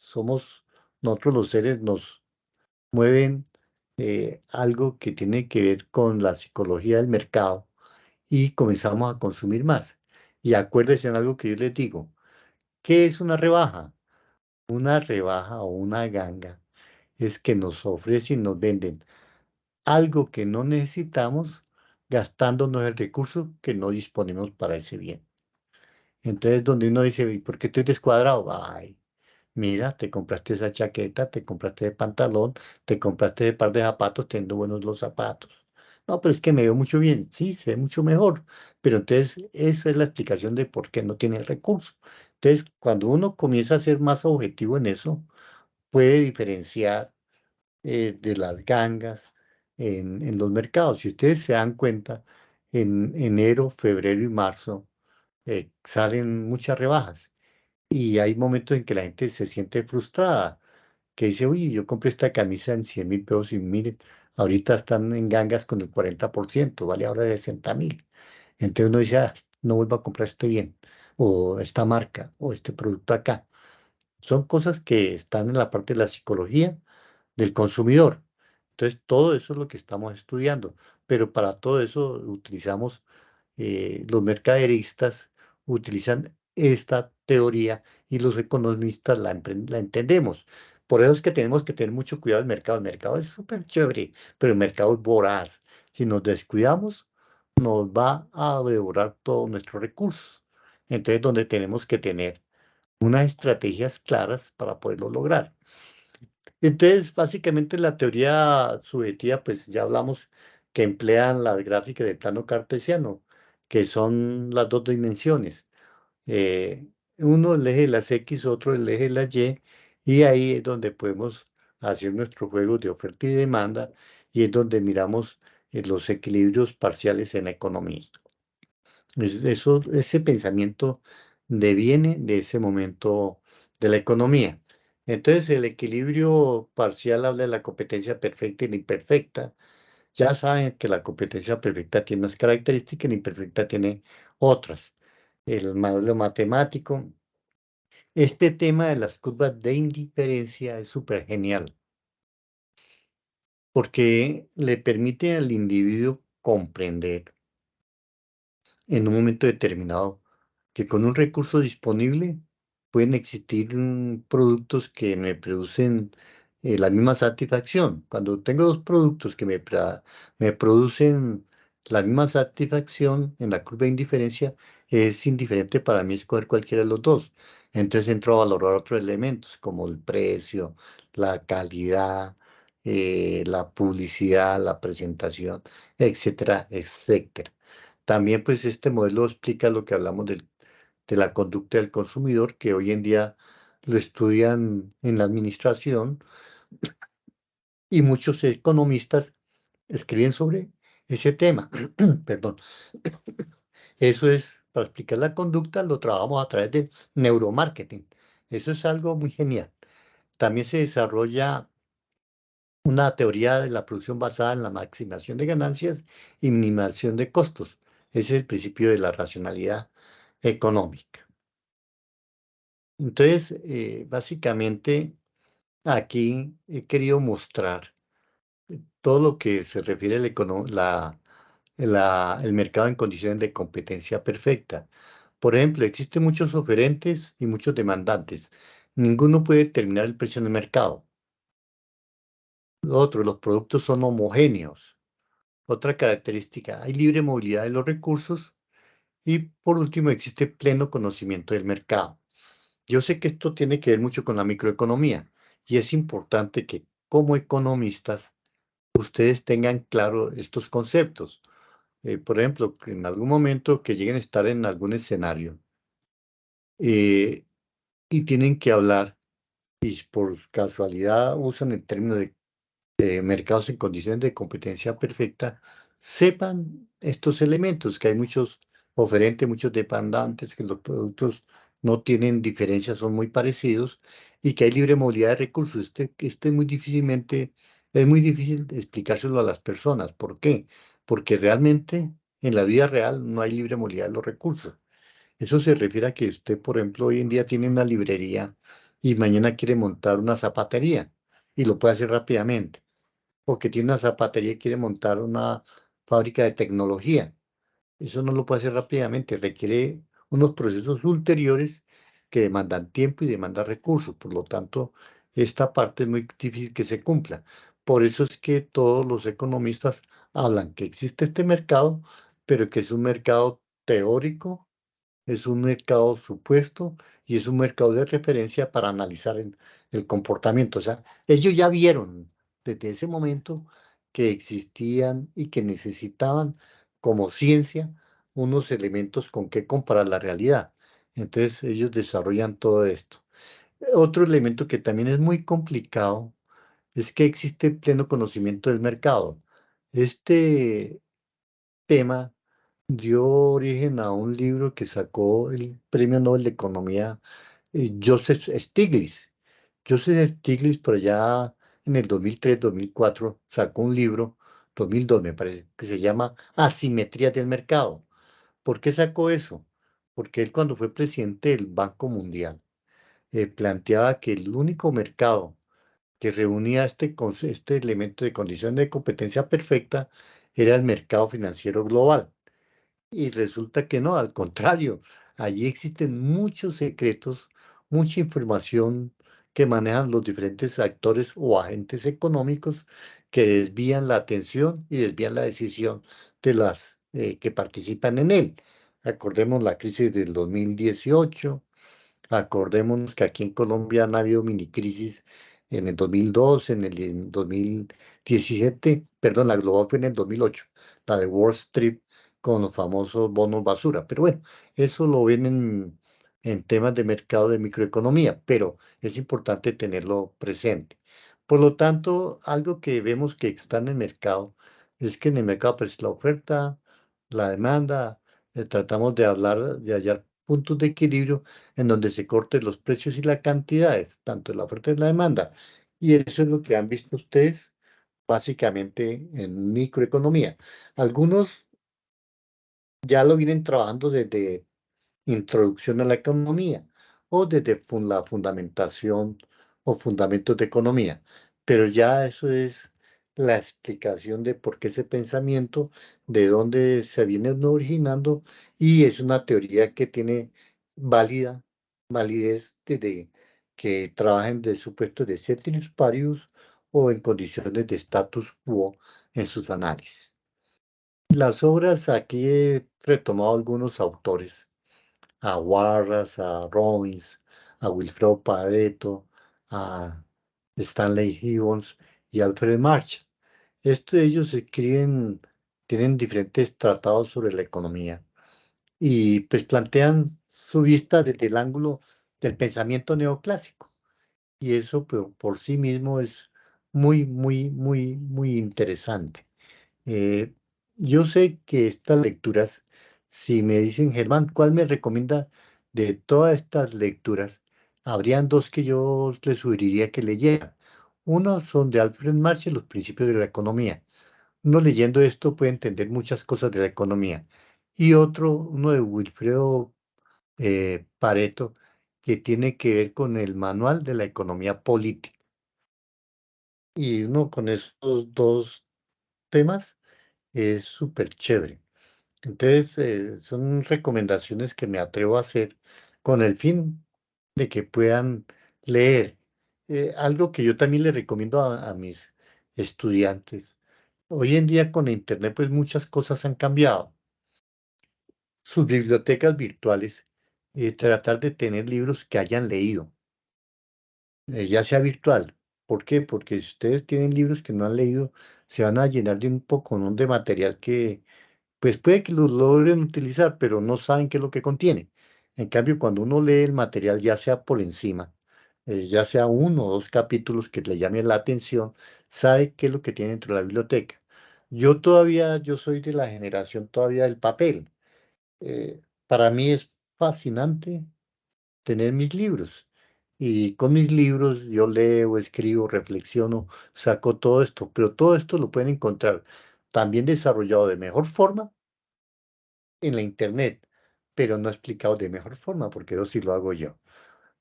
nosotros los seres nos mueven algo que tiene que ver con la psicología del mercado y comenzamos a consumir más. Y acuérdense en algo que yo les digo, ¿Qué es una rebaja? Una rebaja o una ganga es que nos ofrecen y nos venden algo que no necesitamos, gastándonos el recurso que no disponemos para ese bien. Entonces, donde uno dice, ¿y por qué estoy descuadrado? Ay, mira, te compraste esa chaqueta, te compraste el pantalón, te compraste el par de zapatos, teniendo buenos los zapatos. No, pero es que me veo mucho bien. Sí, se ve mucho mejor. Pero entonces, esa es la explicación de por qué no tiene el recurso. Entonces, cuando uno comienza a ser más objetivo en eso, puede diferenciar de las gangas en los mercados. Si ustedes se dan cuenta, en enero, febrero y marzo salen muchas rebajas y hay momentos en que la gente se siente frustrada, que dice, oye, yo compré esta camisa en 100.000 pesos y miren, ahorita están en gangas con el 40%, vale ahora 60.000. Entonces uno dice, "Ah, no vuelvo a comprar este bien, o esta marca, o este producto acá". Son cosas que están en la parte de la psicología del consumidor. Entonces, todo eso es lo que estamos estudiando, pero para todo eso utilizamos, los mercaderistas utilizan esta teoría y los economistas la entendemos. Por eso es que tenemos que tener mucho cuidado del mercado. El mercado es súper chévere, pero el mercado es voraz. Si nos descuidamos, nos va a devorar todos nuestros recursos. Entonces, donde tenemos que tener unas estrategias claras para poderlo lograr. Entonces, básicamente la teoría subjetiva, pues ya hablamos que emplean las gráficas del plano cartesiano, que son las dos dimensiones. Eh, Uno el eje de las X, otro el eje de la Y, y ahí es donde podemos hacer nuestros juegos de oferta y demanda, y es donde miramos los equilibrios parciales en la economía. Eso, ese pensamiento deviene de ese momento de la economía. Entonces, el equilibrio parcial habla de la competencia perfecta y la imperfecta. Ya saben que la competencia perfecta tiene unas características y la imperfecta tiene otras. El modelo matemático. Este tema de las curvas de indiferencia es súper genial porque le permite al individuo comprender en un momento determinado que con un recurso disponible pueden existir productos que me producen la misma satisfacción. Cuando tengo dos productos que me producen la misma satisfacción en la curva de indiferencia, es indiferente para mí escoger cualquiera de los dos. Entonces entro a valorar otros elementos como el precio, la calidad, la publicidad, la presentación, etcétera, etcétera. También, pues, este modelo explica lo que hablamos de la conducta del consumidor, que hoy en día lo estudian en la administración y muchos economistas escriben sobre ese tema. Perdón. Eso es, para explicar la conducta, lo trabajamos a través de neuromarketing. Eso es algo muy genial. También se desarrolla una teoría de la producción basada en la maximización de ganancias y minimización de costos. Ese es el principio de la racionalidad económica. Entonces, básicamente, aquí he querido mostrar todo lo que se refiere el mercado en condiciones de competencia perfecta. Por ejemplo, existen muchos oferentes y muchos demandantes. Ninguno puede determinar el precio en el mercado. Lo otro, los productos son homogéneos. Otra característica, hay libre movilidad de los recursos y por último existe pleno conocimiento del mercado. Yo sé que esto tiene que ver mucho con la microeconomía y es importante que como economistas ustedes tengan claro estos conceptos. Por ejemplo, que en algún momento que lleguen a estar en algún escenario eh, y tienen que hablar y por casualidad usan el término de mercados en condiciones de competencia perfecta, sepan estos elementos, que hay muchos oferentes, muchos demandantes, que los productos no tienen diferencias, son muy parecidos, y que hay libre movilidad de recursos. Es muy difícil de explicárselo a las personas. ¿Por qué? Porque realmente en la vida real no hay libre movilidad de los recursos. Eso se refiere a que usted, por ejemplo, hoy en día tiene una librería y mañana quiere montar una zapatería y lo puede hacer rápidamente o que tiene una zapatería y quiere montar una fábrica de tecnología. Eso no lo puede hacer rápidamente, requiere unos procesos ulteriores que demandan tiempo y demandan recursos. Por lo tanto, esta parte es muy difícil que se cumpla. Por eso es que todos los economistas hablan que existe este mercado, pero que es un mercado teórico, es un mercado supuesto y es un mercado de referencia para analizar el comportamiento. O sea, ellos ya vieron desde ese momento que existían y que necesitaban como ciencia unos elementos con que comparar la realidad. Entonces ellos desarrollan todo esto. Otro elemento que también es muy complicado es que existe pleno conocimiento del mercado. Este tema dio origen a un libro que sacó el Premio Nobel de Economía, Joseph Stiglitz. Joseph Stiglitz, por allá en el 2003-2004, sacó un libro, 2002 me parece, que se llama Asimetría del Mercado. ¿Por qué sacó eso? Porque él cuando fue presidente del Banco Mundial, planteaba que el único mercado que reunía este elemento de condición de competencia perfecta era el mercado financiero global. Y resulta que no, al contrario, allí existen muchos secretos, mucha información que manejan los diferentes actores o agentes económicos que desvían la atención y desvían la decisión de las que participan en él. Acordemos la crisis del 2018. Acordémonos que aquí en Colombia han habido mini crisis en el 2002, en 2017, perdón, la global fue en el 2008, la de Wall Street con los famosos bonos basura. Pero bueno, eso lo ven en temas de mercado de microeconomía, pero es importante tenerlo presente. Por lo tanto, algo que vemos que está en el mercado es que en el mercado pues la oferta, la demanda, tratamos de hablar, de hallar puntos de equilibrio en donde se corten los precios y las cantidades, tanto en la oferta y la demanda. Y eso es lo que han visto ustedes básicamente en microeconomía. Algunos ya lo vienen trabajando desde introducción a la economía o desde la fundamentación o fundamentos de economía. Pero ya eso es la explicación de por qué ese pensamiento, de dónde se viene originando y es una teoría que tiene validez desde que trabajen de supuestos de ceteris paribus o en condiciones de status quo en sus análisis. Las obras, aquí he retomado algunos autores a Warras, a Robbins, a Wilfredo Pareto, a Stanley Gibbons y Alfred Marshall. Ellos escriben, tienen diferentes tratados sobre la economía y pues plantean su vista desde el ángulo del pensamiento neoclásico. Y eso por sí mismo es muy interesante. Eh, yo sé que estas lecturas, si me dicen, Germán, ¿cuál me recomienda de todas estas lecturas? Habrían dos que yo les sugeriría que leyeran. Uno son de Alfred Marshall, Los principios de la economía. Uno leyendo esto puede entender muchas cosas de la economía. Y otro, uno de Wilfredo Pareto, que tiene que ver con el manual de la economía política. Y uno con estos dos temas es súper chévere. Entonces, son recomendaciones que me atrevo a hacer con el fin de que puedan leer. Algo que yo también le recomiendo a mis estudiantes. Hoy en día con Internet, pues muchas cosas han cambiado. Sus bibliotecas virtuales, tratar de tener libros que hayan leído, ya sea virtual. ¿Por qué? Porque si ustedes tienen libros que no han leído, se van a llenar de un poco de material que pues puede que los logren utilizar, pero no saben qué es lo que contiene. En cambio, cuando uno lee el material, ya sea por encima, ya sea uno o dos capítulos que le llamen la atención, sabe qué es lo que tiene dentro de la biblioteca. Yo soy de la generación todavía del papel. Para mí es fascinante tener mis libros. Y con mis libros yo leo, escribo, reflexiono, saco todo esto, pero todo esto lo pueden encontrar también desarrollado de mejor forma en la internet, pero no explicado de mejor forma, porque eso sí lo hago yo.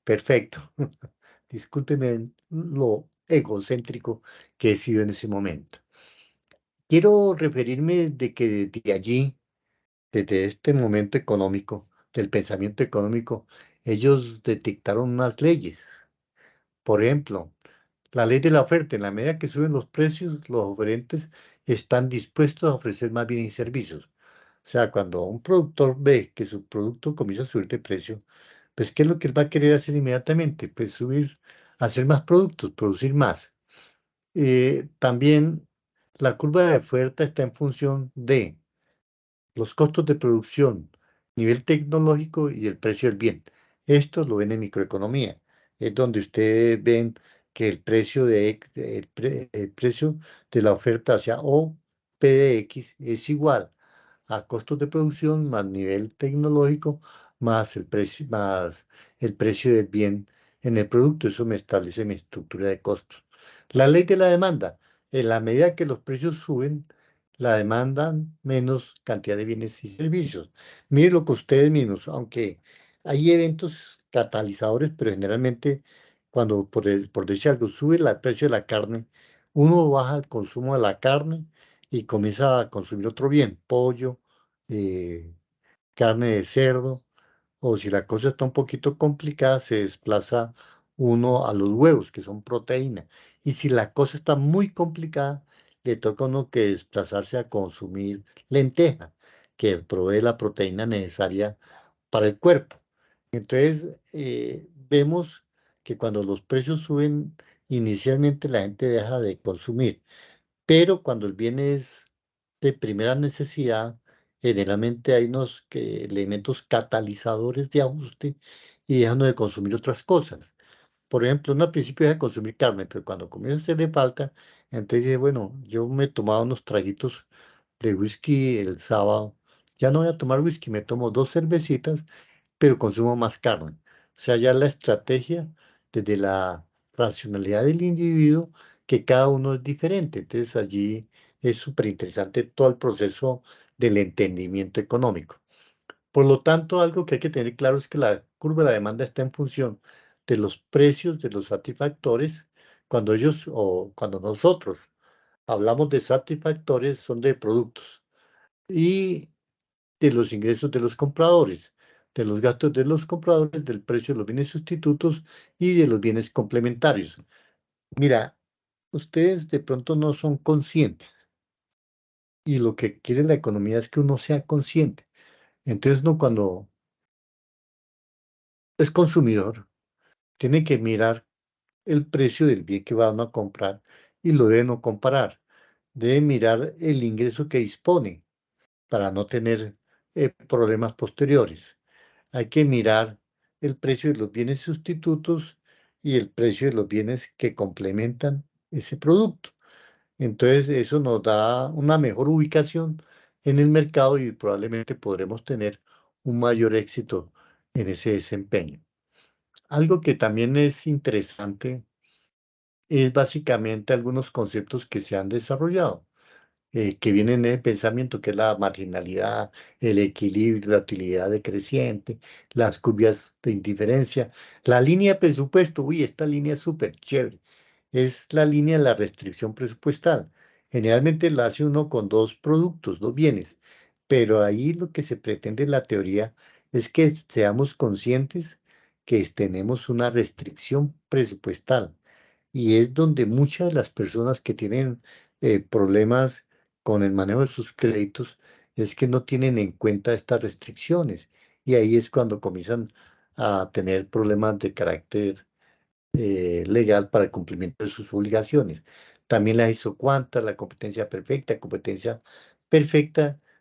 Perfecto. Discúlpeme lo egocéntrico que he sido en ese momento. Quiero referirme de que desde allí, desde este momento económico, del pensamiento económico, ellos detectaron unas leyes. Por ejemplo, la ley de la oferta, en la medida que suben los precios, los oferentes están dispuestos a ofrecer más bienes y servicios. O sea, cuando un productor ve que su producto comienza a subir de precio, pues ¿qué es lo que él va a querer hacer inmediatamente? Pues subir, hacer más productos, producir más. También la curva de oferta está en función de los costos de producción, nivel tecnológico y el precio del bien. Esto lo ven en microeconomía. Es donde ustedes ven que el precio el precio de la oferta hacia O P de X es igual a costos de producción más nivel tecnológico más el precio del bien en el producto. Eso me establece mi estructura de costos. La ley de la demanda. En la medida que los precios suben, la demanda menos cantidad de bienes y servicios. Miren lo que ustedes mismos, aunque hay eventos catalizadores, pero generalmente cuando, por decir algo, sube el precio de la carne, uno baja el consumo de la carne y comienza a consumir otro bien, pollo, eh, carne de cerdo, o si la cosa está un poquito complicada, se desplaza uno a los huevos, que son proteína. Y si la cosa está muy complicada, le toca a uno que desplazarse a consumir lenteja, que provee la proteína necesaria para el cuerpo. Entonces, vemos que cuando los precios suben, inicialmente la gente deja de consumir, pero cuando el bien es de primera necesidad, generalmente hay unos elementos catalizadores de ajuste y dejan de consumir otras cosas. Por ejemplo, uno al principio deja de consumir carne, pero cuando comienza a hacerle falta, entonces dice, bueno, yo me tomaba unos traguitos de whisky el sábado, ya no voy a tomar whisky, me tomo dos cervecitas pero consumo más carne. O sea, ya la estrategia desde la racionalidad del individuo, que cada uno es diferente. Entonces allí es súper interesante todo el proceso del entendimiento económico. Por lo tanto, algo que hay que tener claro es que la curva de la demanda está en función de los precios de los satisfactores. Cuando ellos o cuando nosotros hablamos de satisfactores, son de productos. Y de los ingresos de los compradores, de los gastos de los compradores, del precio de los bienes sustitutos y de los bienes complementarios. Mira, ustedes de pronto no son conscientes y lo que quiere la economía es que uno sea consciente. Entonces, no cuando es consumidor, tiene que mirar el precio del bien que va uno a comprar y lo debe no comparar. Debe mirar el ingreso que dispone para no tener problemas posteriores. Hay que mirar el precio de los bienes sustitutos y el precio de los bienes que complementan ese producto. Entonces, eso nos da una mejor ubicación en el mercado y probablemente podremos tener un mayor éxito en ese desempeño. Algo que también es interesante es básicamente algunos conceptos que se han desarrollado que vienen en el pensamiento, que es la marginalidad, el equilibrio, la utilidad decreciente, las curvas de indiferencia, la línea de presupuesto, uy, esta línea es súper chévere, es la línea de la restricción presupuestal. Generalmente la hace uno con dos productos, dos bienes, pero ahí lo que se pretende en la teoría es que seamos conscientes que tenemos una restricción presupuestal y es donde muchas de las personas que tienen problemas con el manejo de sus créditos es que no tienen en cuenta estas restricciones y ahí es cuando comienzan a tener problemas de carácter legal para el cumplimiento de sus obligaciones. También la hizo cuánta, la competencia perfecta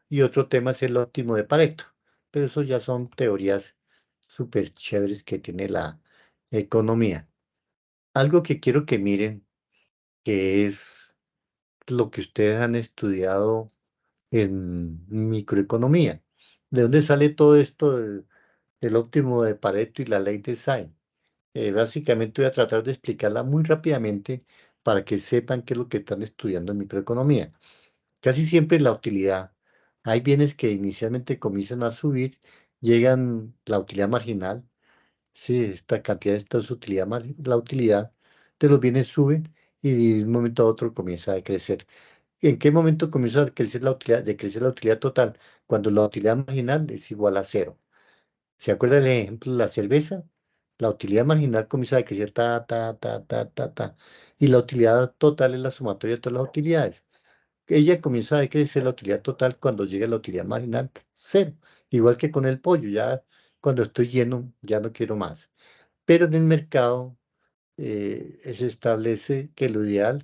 y otro tema es el óptimo de Pareto, pero eso ya son teorías súper chéveres que tiene la economía. Algo que quiero que miren que es lo que ustedes han estudiado en microeconomía. ¿De dónde sale todo esto del óptimo de Pareto y la ley de Sain? Básicamente voy a tratar de explicarla muy rápidamente para que sepan qué es lo que están estudiando en microeconomía. Casi siempre la utilidad. Hay bienes que inicialmente comienzan a subir, llegan la utilidad marginal. Sí, esta cantidad, esta es utilidad, la utilidad de los bienes sube y de un momento a otro comienza a decrecer. ¿En qué momento comienza a crecer la utilidad, decrecer la utilidad total? Cuando la utilidad marginal es igual a cero. ¿Se acuerda el ejemplo de la cerveza? La utilidad marginal comienza a crecer ta, y la utilidad total es la sumatoria de todas las utilidades. Ella comienza a decrecer la utilidad total cuando llega la utilidad marginal cero, igual que con el pollo, ya cuando estoy lleno ya no quiero más. Pero en el mercado se establece que lo ideal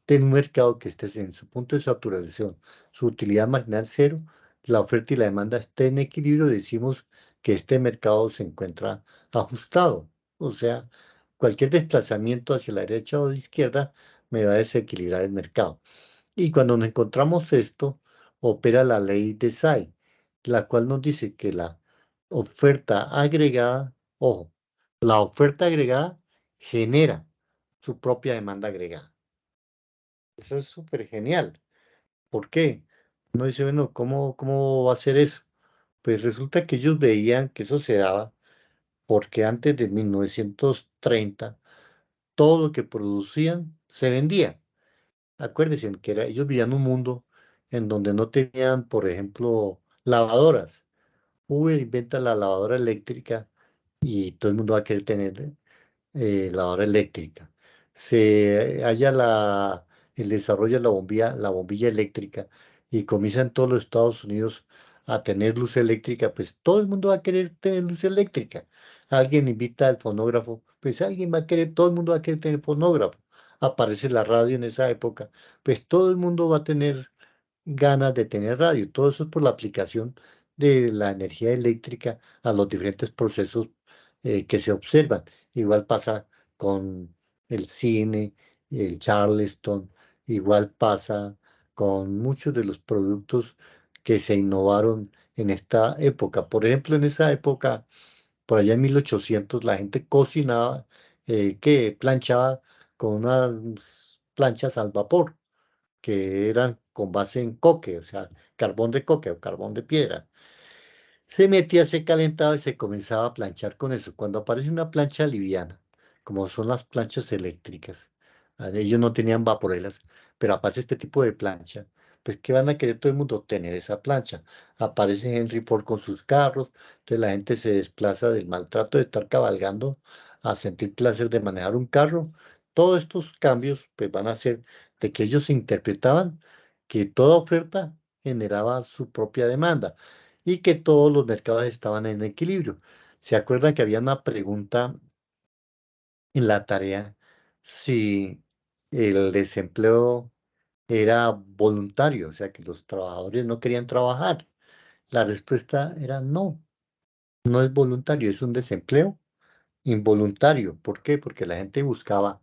de un mercado que esté en su punto de saturación, su utilidad marginal cero, la oferta y la demanda esté en equilibrio, decimos que este mercado se encuentra ajustado. O sea, cualquier desplazamiento hacia la derecha o la izquierda me va a desequilibrar el mercado. Y cuando nos encontramos esto, opera la ley de Say, la cual nos dice que la oferta agregada, ojo, la oferta agregada genera su propia demanda agregada. Eso es súper genial. ¿Por qué? Uno dice, bueno, ¿cómo va a ser eso? Pues resulta que ellos veían que eso se daba porque antes de 1930 todo lo que producían se vendía. Acuérdense que ellos vivían un mundo en donde no tenían, por ejemplo, lavadoras. Uber inventa la lavadora eléctrica y todo el mundo va a querer tener lavadora eléctrica. Se halla el desarrollo de la bombilla eléctrica y comienza en todos los Estados Unidos a tener luz eléctrica, pues todo el mundo va a querer tener luz eléctrica. Alguien invita al fonógrafo, pues alguien va a querer, todo el mundo va a querer tener fonógrafo. Aparece la radio en esa época, pues todo el mundo va a tener ganas de tener radio. Todo eso es por la aplicación de la energía eléctrica a los diferentes procesos que se observan. Igual pasa con el cine, el Charleston, igual pasa con muchos de los productos que se innovaron en esta época. Por ejemplo, en esa época, por allá en 1800, la gente cocinaba, que planchaba con unas planchas al vapor que eran con base en coque, o sea, carbón de coque o carbón de piedra. Se metía, se calentaba y se comenzaba a planchar con eso. Cuando aparece una plancha liviana, como son las planchas eléctricas, ellos no tenían vaporelas, pero aparece este tipo de plancha, pues ¿qué van a querer todo el mundo? Tener esa plancha. Aparece Henry Ford con sus carros, entonces la gente se desplaza del maltrato de estar cabalgando a sentir placer de manejar un carro. Todos estos cambios pues van a hacer de que ellos interpretaban que toda oferta generaba su propia demanda y que todos los mercados estaban en equilibrio. ¿Se acuerdan que había una pregunta en la tarea si el desempleo era voluntario, o sea, que los trabajadores no querían trabajar? La respuesta era no, no es voluntario, es un desempleo involuntario. ¿Por qué? Porque la gente buscaba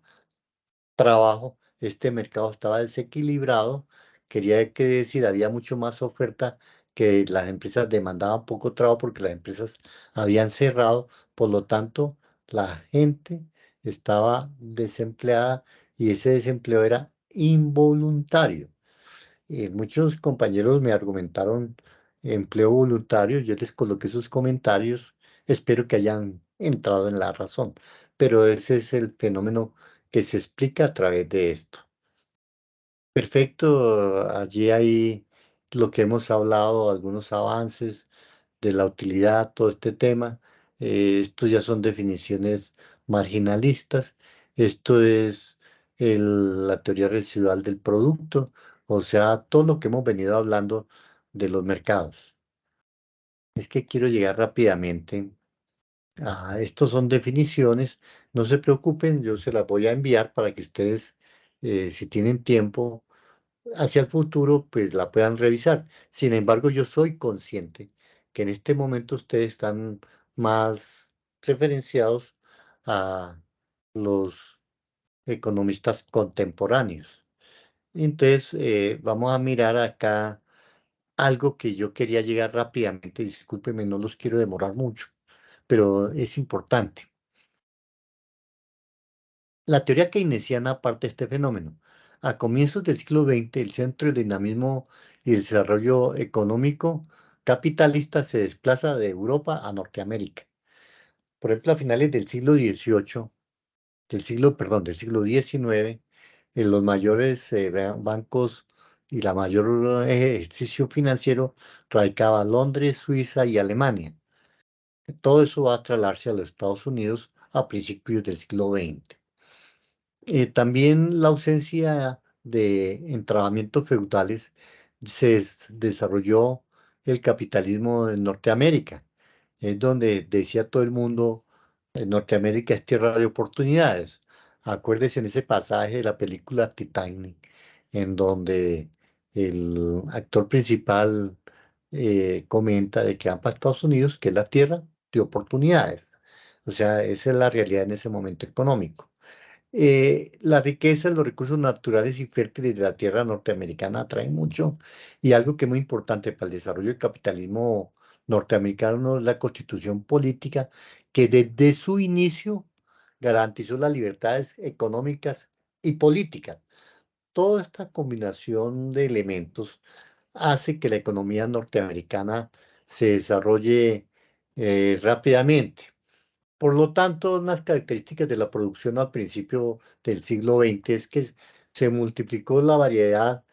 trabajo, este mercado estaba desequilibrado, quería que decir, había mucho más oferta que las empresas demandaban poco trabajo porque las empresas habían cerrado, por lo tanto, la gente estaba desempleada y ese desempleo era involuntario. Muchos compañeros me argumentaron empleo voluntario, yo les coloqué sus comentarios, espero que hayan entrado en la razón, pero ese es el fenómeno que se explica a través de esto. Perfecto, allí hay lo que hemos hablado, algunos avances de la utilidad, todo este tema. Esto ya son definiciones marginalistas. Esto es la teoría residual del producto, o sea, todo lo que hemos venido hablando de los mercados. Es que quiero llegar rápidamente. Estos son definiciones. No se preocupen, yo se las voy a enviar para que ustedes, si tienen tiempo, hacia el futuro, pues la puedan revisar. Sin embargo, yo soy consciente que en este momento ustedes están más referenciados a los economistas contemporáneos. Entonces, vamos a mirar acá algo que yo quería llegar rápidamente. Discúlpenme, no los quiero demorar mucho, pero es importante. La teoría keynesiana parte de este fenómeno. A comienzos del siglo XX, el centro del dinamismo y el desarrollo económico capitalista se desplaza de Europa a Norteamérica. Por ejemplo, a finales del siglo XVIII, del siglo XIX, los mayores bancos y la mayor ejercicio financiero radicaba Londres, Suiza y Alemania. Todo eso va a trasladarse a los Estados Unidos a principios del siglo XX. También la ausencia de entrabamientos feudales desarrolló el capitalismo en Norteamérica. Es donde decía todo el mundo, Norteamérica es tierra de oportunidades. Acuérdese en ese pasaje de la película Titanic, en donde el actor principal comenta de que van para Estados Unidos, que es la tierra de oportunidades. O sea, esa es la realidad en ese momento económico. La riqueza, los recursos naturales y fértiles de la tierra norteamericana atraen mucho y algo que es muy importante para el desarrollo del capitalismo norteamericano es la constitución política que desde su inicio garantizó las libertades económicas y políticas. Toda esta combinación de elementos hace que la economía norteamericana se desarrolle rápidamente. Por lo tanto, unas características de la producción al principio del siglo XX es que se multiplicó la variedad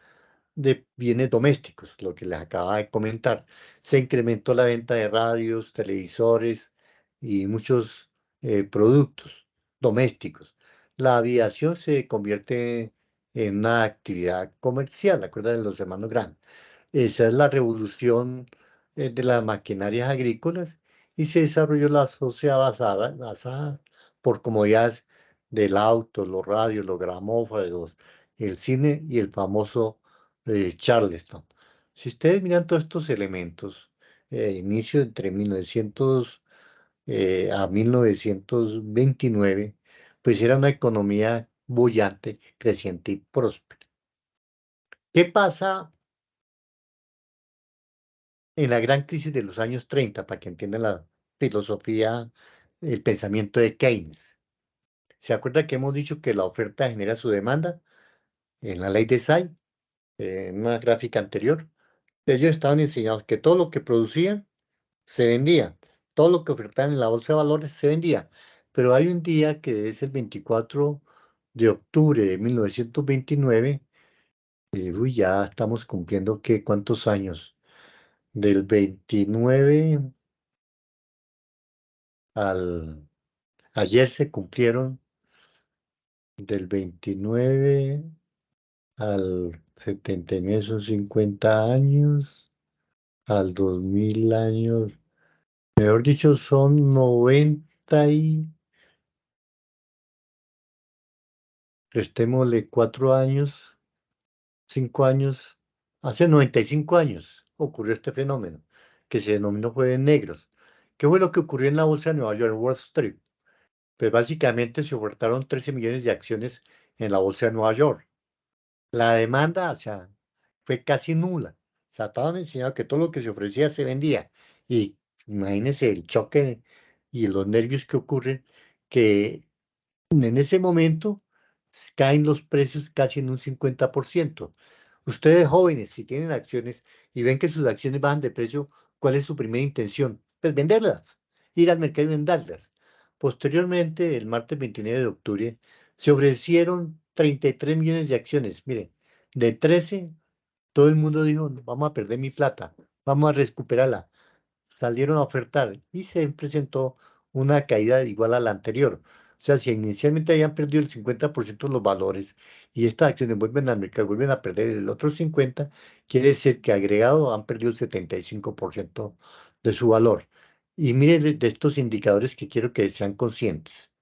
de bienes domésticos, lo que les acaba de comentar. Se incrementó la venta de radios, televisores y muchos productos domésticos. La aviación se convierte en una actividad comercial, ¿acuerdan de los hermanos Grant? Esa es la revolución de las maquinarias agrícolas y se desarrolló la sociedad basada por comodidades del auto, los radios, los gramófonos, el cine y el famoso Charleston. Si ustedes miran todos estos elementos, inicio entre 1900 a 1929, pues era una economía bollante, creciente y próspera. ¿Qué pasa en la gran crisis de los años 30, para que entiendan la filosofía, el pensamiento de Keynes? ¿Se acuerda que hemos dicho que la oferta genera su demanda en la ley de Say, en una gráfica anterior? Ellos estaban enseñados que todo lo que producían se vendía, todo lo que ofertaban en la bolsa de valores se vendía. Pero hay un día que es el 24 de octubre de 1929, uy, ya estamos cumpliendo, ¿qué? ¿Cuántos años? Del 29 al... Ayer se cumplieron del 29 al 79, son 50 años, al 2000 años, mejor dicho, son 90 y, restémosle 4 años, 5 años, hace 95 años ocurrió este fenómeno, que se denominó jueves negros. ¿Qué fue lo que ocurrió en la bolsa de Nueva York, Wall Street? Pues básicamente se ofertaron 13 millones de acciones en la bolsa de Nueva York. La demanda, o sea, fue casi nula. O sea, estaban enseñados que todo lo que se ofrecía se vendía. Y imagínense el choque y los nervios que ocurren, que en ese momento caen los precios casi en un 50%. Ustedes jóvenes, si tienen acciones y ven que sus acciones bajan de precio, ¿cuál es su primera intención? Pues venderlas, ir al mercado y venderlas. Posteriormente, el martes 29 de octubre, se ofrecieron 33 millones de acciones. Mire, de 13, todo el mundo dijo, "No, vamos a perder mi plata, vamos a recuperarla". Salieron a ofertar y se presentó una caída igual a la anterior. O sea, si inicialmente habían perdido el 50% de los valores y estas acciones vuelven al mercado, vuelven a perder el otro 50%, quiere decir que agregado han perdido el 75% de su valor. Y miren de estos indicadores que quiero que sean conscientes.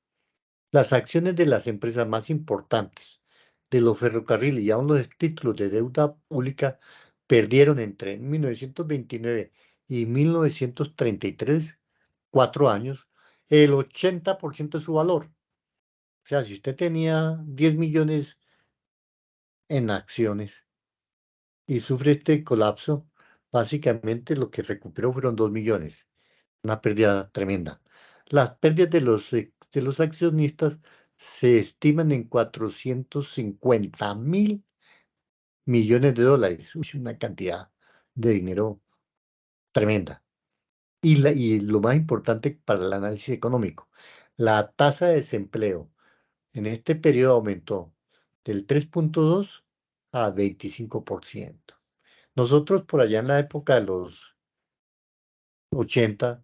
Las acciones de las empresas más importantes de los ferrocarriles y aún los títulos de deuda pública perdieron entre 1929 y 1933, 4 años, el 80% de su valor. O sea, si usted tenía 10 millones en acciones y sufre este colapso, básicamente lo que recuperó fueron 2 millones, una pérdida tremenda. Las pérdidas de los accionistas se estiman en 450.000 millones de dólares. Uy, una cantidad de dinero tremenda. Y lo más importante para el análisis económico, la tasa de desempleo en este periodo aumentó del 3,2 a 25%. Nosotros por allá en la época de los 80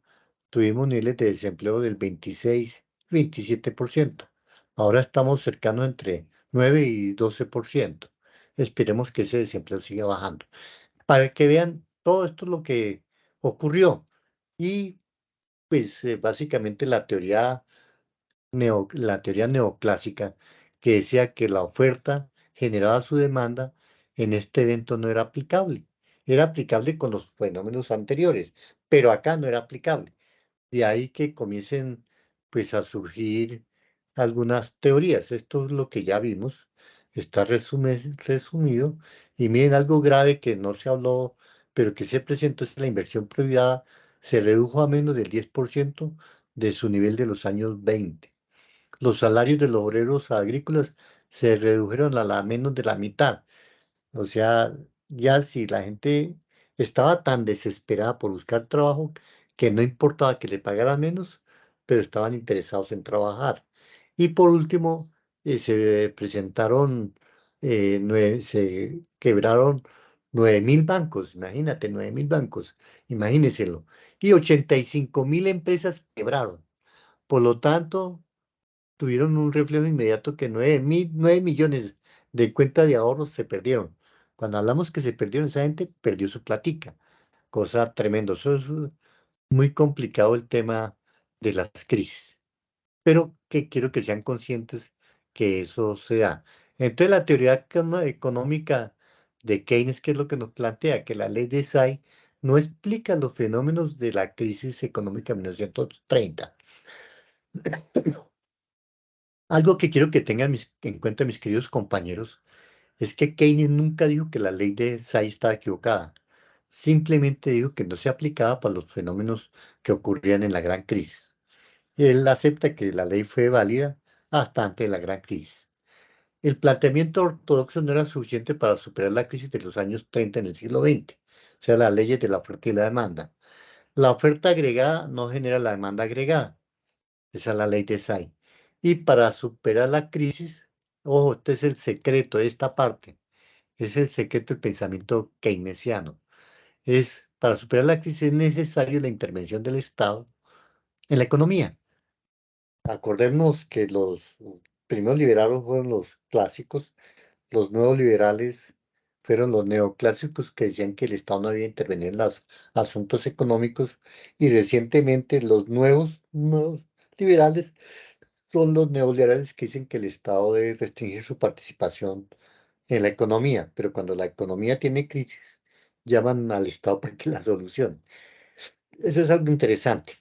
tuvimos niveles de desempleo del 26, 27%. Ahora estamos cercanos entre 9 y 12%. Esperemos que ese desempleo siga bajando. Para que vean, todo esto es lo que ocurrió. Y pues básicamente la teoría neoclásica que decía que la oferta generaba su demanda en este evento no era aplicable. Era aplicable con los fenómenos anteriores, pero acá no era aplicable. De ahí que comiencen pues a surgir algunas teorías. Esto es lo que ya vimos, está resumido. Y miren, algo grave que no se habló, pero que se presentó es que la inversión privada se redujo a menos del 10% de su nivel de los años 20. Los salarios de los obreros agrícolas se redujeron a la menos de la mitad. O sea, ya si la gente estaba tan desesperada por buscar trabajo que no importaba que le pagaran menos, pero estaban interesados en trabajar. Y por último, se presentaron, se quebraron 9.000 bancos, imagínate, 9.000 bancos, imagínenselo. Y 85.000 empresas quebraron. Por lo tanto, tuvieron un reflejo inmediato que 9 millones de cuentas de ahorros se perdieron. Cuando hablamos que se perdieron, esa gente perdió su platica, cosa tremenda. Eso es muy complicado el tema de las crisis, pero que quiero que sean conscientes que eso se da. Entonces, la teoría económica de Keynes, ¿qué es lo que nos plantea? Que la ley de Say no explica los fenómenos de la crisis económica de 1930. Algo que quiero que tengan en cuenta mis queridos compañeros es que Keynes nunca dijo que la ley de Say estaba equivocada. Simplemente dijo que no se aplicaba para los fenómenos que ocurrían en la gran crisis. Él acepta que la ley fue válida hasta antes de la gran crisis. El planteamiento ortodoxo no era suficiente para superar la crisis de los años 30 en el siglo XX, o sea, las leyes de la oferta y la demanda. La oferta agregada no genera la demanda agregada. Esa es la ley de Say. Y para superar la crisis, ojo, este es el secreto de esta parte, es el secreto del pensamiento keynesiano. Para superar la crisis es necesaria la intervención del Estado en la economía. Acordémonos que los primeros liberales fueron los clásicos, los nuevos liberales fueron los neoclásicos que decían que el Estado no debía intervenir en los asuntos económicos y recientemente los nuevos liberales son los neoliberales que dicen que el Estado debe restringir su participación en la economía, pero cuando la economía tiene crisis, llaman al Estado para que la solucione. Eso es algo interesante.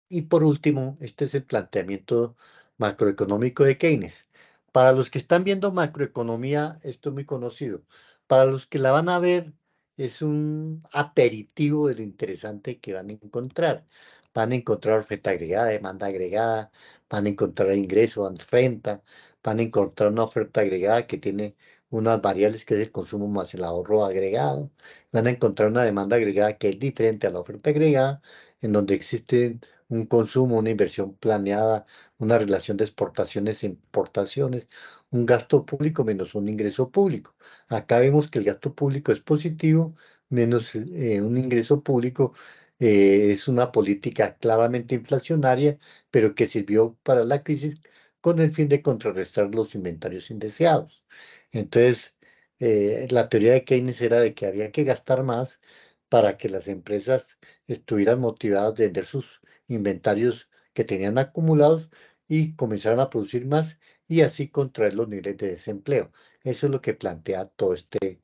Y por último, este es el planteamiento macroeconómico de Keynes. Para los que están viendo macroeconomía, esto es muy conocido. Para los que la van a ver, es un aperitivo de lo interesante que van a encontrar. Van a encontrar oferta agregada, demanda agregada, van a encontrar ingreso, renta, van a encontrar una oferta agregada que tiene unas variables que es el consumo más el ahorro agregado. Van a encontrar una demanda agregada que es diferente a la oferta agregada, en donde existen un consumo, una inversión planeada, una relación de exportaciones e importaciones, un gasto público menos un ingreso público. Acá vemos que el gasto público es positivo, menos un ingreso público es una política claramente inflacionaria, pero que sirvió para la crisis con el fin de contrarrestar los inventarios indeseados. Entonces, la teoría de Keynes era de que había que gastar más para que las empresas estuvieran motivadas de vender sus inventarios que tenían acumulados y comenzaron a producir más y así contraer los niveles de desempleo. Eso es lo que plantea todo este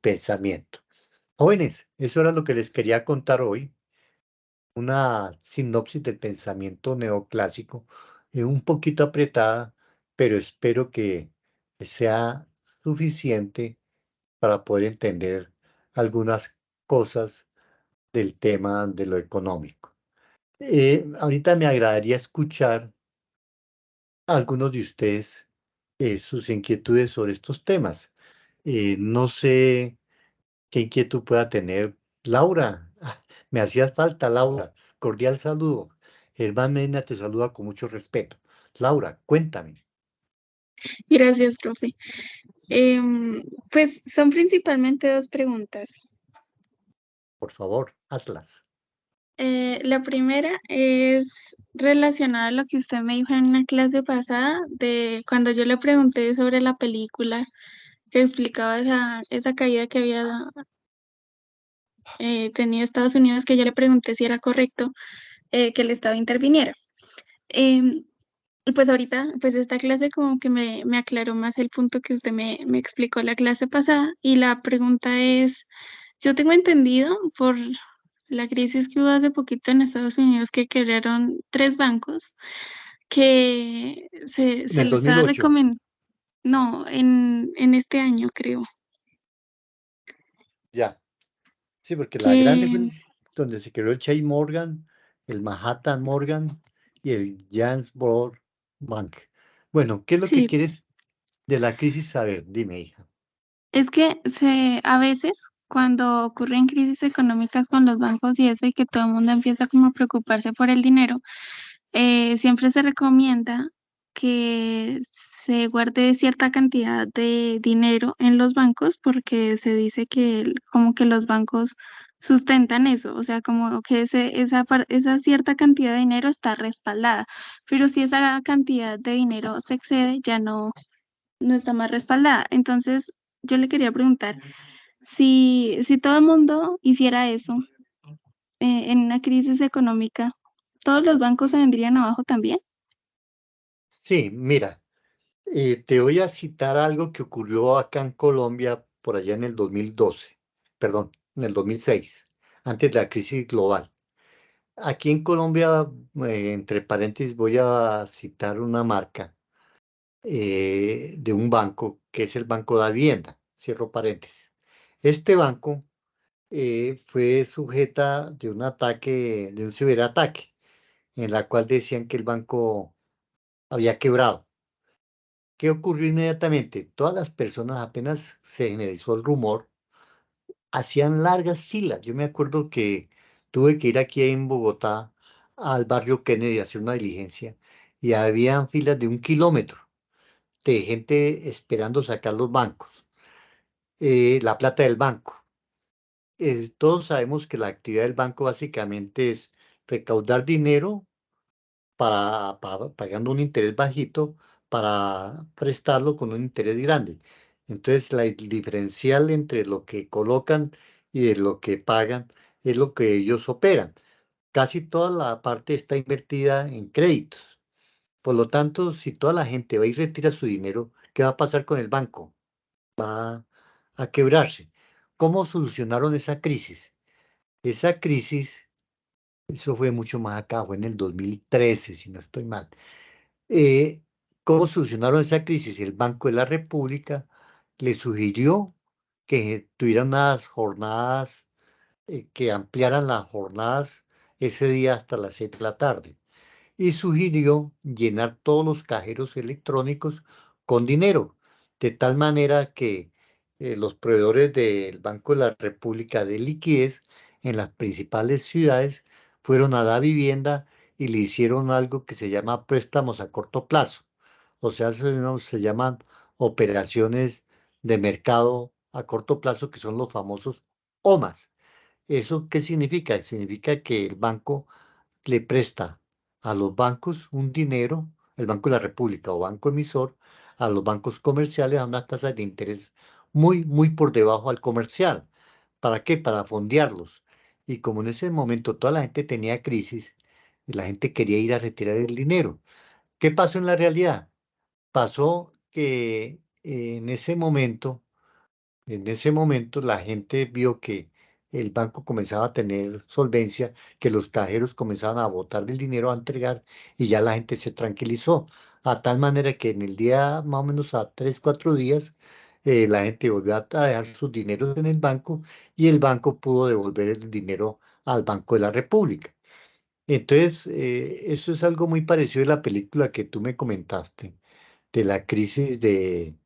pensamiento. Jóvenes, eso era lo que les quería contar hoy, una sinopsis del pensamiento neoclásico, un poquito apretada, pero espero que sea suficiente para poder entender algunas cosas del tema de lo económico. Ahorita me agradaría escuchar a algunos de ustedes sus inquietudes sobre estos temas. No sé qué inquietud pueda tener Laura. Me hacías falta, Laura. Cordial saludo. Germán Mena te saluda con mucho respeto. Laura, cuéntame, Gracias, profe. Pues son principalmente dos preguntas. por favor, hazlas. La primera es relacionada a lo que usted me dijo en una clase pasada, de cuando yo le pregunté sobre la película que explicaba esa caída que había tenido Estados Unidos, que yo le pregunté si era correcto que el Estado interviniera. Em, y pues ahorita, pues esta clase como que me aclaró más el punto que usted me explicó la clase pasada, y la pregunta es, yo tengo entendido por la crisis que hubo hace poquito en Estados Unidos, que quebraron 3 bancos, que En se el le dos mil estaba ocho recomendando, no, en este año creo, ya. Sí, porque la grande fue que donde se creó el Chase Morgan, el Manhattan Morgan y el Jansport Bank. Bueno, ¿qué es lo que sí, quieres de la crisis? A ver, dime, hija. es que a veces cuando ocurren crisis económicas con los bancos y eso, y que todo el mundo empieza como a preocuparse por el dinero, siempre se recomienda que se guarde cierta cantidad de dinero en los bancos, porque se dice que como que los bancos sustentan eso, o sea, como que esa cierta cantidad de dinero está respaldada, pero si esa cantidad de dinero se excede, ya no está más respaldada. Entonces, yo le quería preguntar, si todo el mundo hiciera eso en una crisis económica, ¿todos los bancos se vendrían abajo también? Sí, mira, te voy a citar algo que ocurrió acá en Colombia por allá en el 2012, perdón, en el 2006, antes de la crisis global. Aquí en Colombia, entre paréntesis, voy a citar una marca de un banco que es el Banco de Vivienda, cierro paréntesis. Este banco fue sujeta de un ataque, de un ciberataque, en la cual decían que el banco había quebrado. ¿Qué ocurrió inmediatamente? Todas las personas, apenas se generalizó el rumor, hacían largas filas. Yo me acuerdo que tuve que ir aquí en Bogotá al barrio Kennedy a hacer una diligencia y habían filas de 1 kilómetro de gente esperando sacar los bancos, la plata del banco. Todos sabemos que la actividad del banco básicamente es recaudar dinero pagando un interés bajito para prestarlo con un interés grande. Entonces, el diferencial entre lo que colocan y de lo que pagan es lo que ellos operan. Casi toda la parte está invertida en créditos. Por lo tanto, si toda la gente va y retira su dinero, ¿qué va a pasar con el banco? Va a quebrarse. ¿Cómo solucionaron esa crisis? Esa crisis, eso fue mucho más acá, fue en el 2013, si no estoy mal. Eh, ¿Cómo solucionaron esa crisis? El Banco de la República le sugirió que tuvieran unas jornadas, que ampliaran las jornadas ese día hasta las 6 de la tarde y sugirió llenar todos los cajeros electrónicos con dinero, de tal manera que los proveedores del Banco de la República de liquidez en las principales ciudades fueron a la vivienda y le hicieron algo que se llama préstamos a corto plazo. O sea, se llaman operaciones de mercado a corto plazo, que son los famosos OMAS. ¿Eso qué significa? Significa que el banco le presta a los bancos un dinero, el Banco de la República o banco emisor, a los bancos comerciales a una tasa de interés muy, muy por debajo al comercial. ¿Para qué? Para fondearlos. Y como en ese momento toda la gente tenía crisis, y la gente quería ir a retirar el dinero. ¿Qué pasó en la realidad? Pasó que en ese momento la gente vio que el banco comenzaba a tener solvencia, que los cajeros comenzaban a botar el dinero a entregar y ya la gente se tranquilizó. A tal manera que en el día, más o menos a 3, 4 días, la gente volvió a dejar sus dineros en el banco y el banco pudo devolver el dinero al Banco de la República. Entonces, eso es algo muy parecido a la película que tú me comentaste, de la crisis de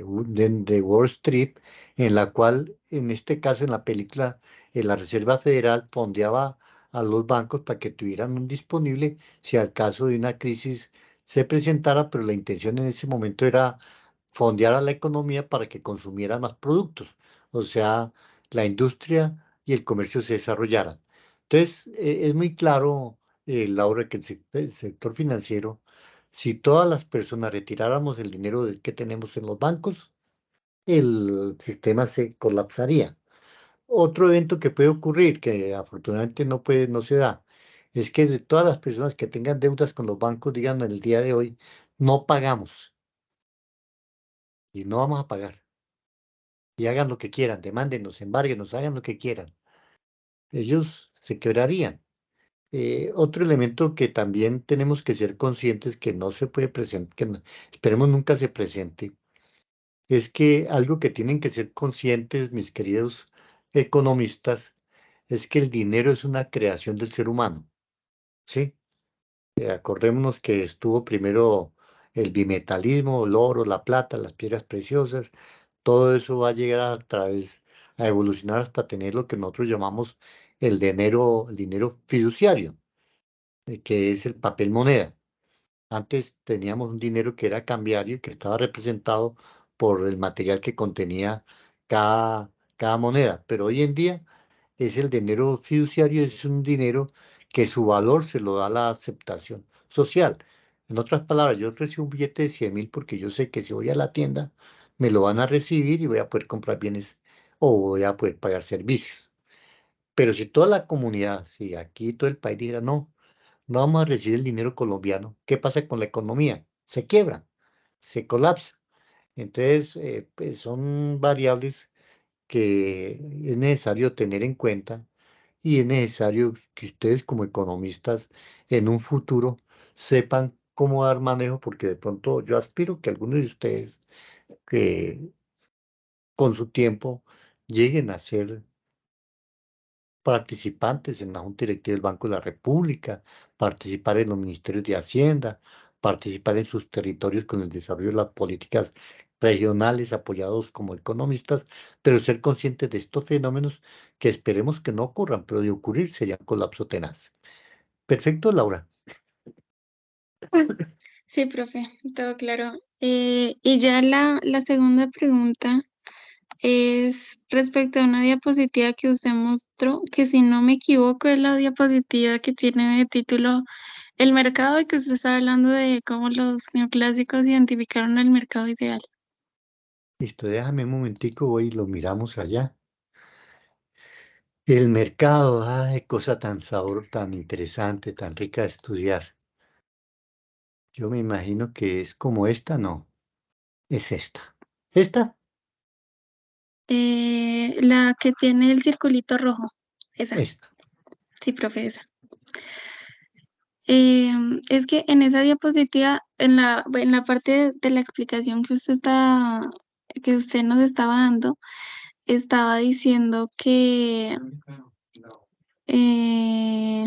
Wall Street, en la cual, en este caso, en la película, la Reserva Federal fondeaba a los bancos para que tuvieran un disponible si al caso de una crisis se presentara, pero la intención en ese momento era fondear a la economía para que consumiera más productos, o sea, la industria y el comercio se desarrollaran. Entonces, es muy claro, Laura, que el sector financiero, si todas las personas retiráramos el dinero que tenemos en los bancos, el sistema se colapsaría. Otro evento que puede ocurrir, que afortunadamente no se da, es que de todas las personas que tengan deudas con los bancos digan el día de hoy, no pagamos y no vamos a pagar. Y hagan lo que quieran, demándenos, embárguenos, hagan lo que quieran. Ellos se quebrarían. Otro elemento que también tenemos que ser conscientes que no se puede presentar, esperemos nunca se presente, es que algo que tienen que ser conscientes, mis queridos economistas, es que el dinero es una creación del ser humano, ¿sí? Acordémonos que estuvo primero el bimetalismo, el oro, la plata, las piedras preciosas, todo eso va a llegar a través, a evolucionar hasta tener lo que nosotros llamamos el dinero fiduciario, que es el papel moneda. Antes teníamos un dinero que era cambiario, que estaba representado por el material que contenía cada moneda, pero hoy en día es el dinero fiduciario, es un dinero que su valor se lo da la aceptación social. En otras palabras, yo recibo un billete de 100.000 porque yo sé que si voy a la tienda me lo van a recibir y voy a poder comprar bienes o voy a poder pagar servicios. Pero si toda la comunidad, si aquí todo el país dijera, no, no vamos a recibir el dinero colombiano, ¿qué pasa con la economía? Se quiebra, se colapsa. Entonces, pues son variables que es necesario tener en cuenta y es necesario que ustedes como economistas en un futuro sepan cómo dar manejo, porque de pronto yo aspiro que algunos de ustedes que con su tiempo lleguen a ser participantes en la Junta Directiva del Banco de la República, participar en los ministerios de Hacienda, participar en sus territorios con el desarrollo de las políticas regionales apoyados como economistas, pero ser conscientes de estos fenómenos que esperemos que no ocurran, pero de ocurrir sería un colapso tenaz. Perfecto, Laura. Sí, profe, todo claro. Y ya la segunda pregunta es respecto a una diapositiva que usted mostró, que si no me equivoco es la diapositiva que tiene de título El mercado y que usted está hablando de cómo los neoclásicos identificaron el mercado ideal. Listo, déjame un momentico, voy y lo miramos allá. El mercado, ay, cosa tan sabor, tan interesante, tan rica de estudiar. Yo me imagino que es como esta, no, es esta. ¿Esta? La que tiene el circulito rojo, esa, Esta. sí, profe, esa. Es que en esa diapositiva, en la parte de la explicación que usted nos estaba dando, estaba diciendo que, eh,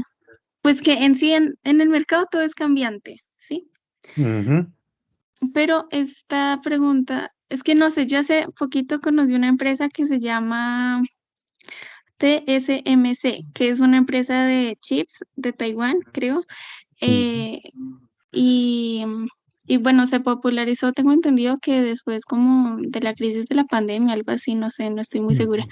pues que en sí en el mercado todo es cambiante, ¿sí? Ujú, Pero esta pregunta, es que no sé, yo hace poquito conocí una empresa que se llama TSMC, que es una empresa de chips de Taiwán, creo. ujú, eh, y, y bueno, se popularizó, tengo entendido que después como de la crisis de la pandemia, algo así, no sé, no estoy muy segura. ujú.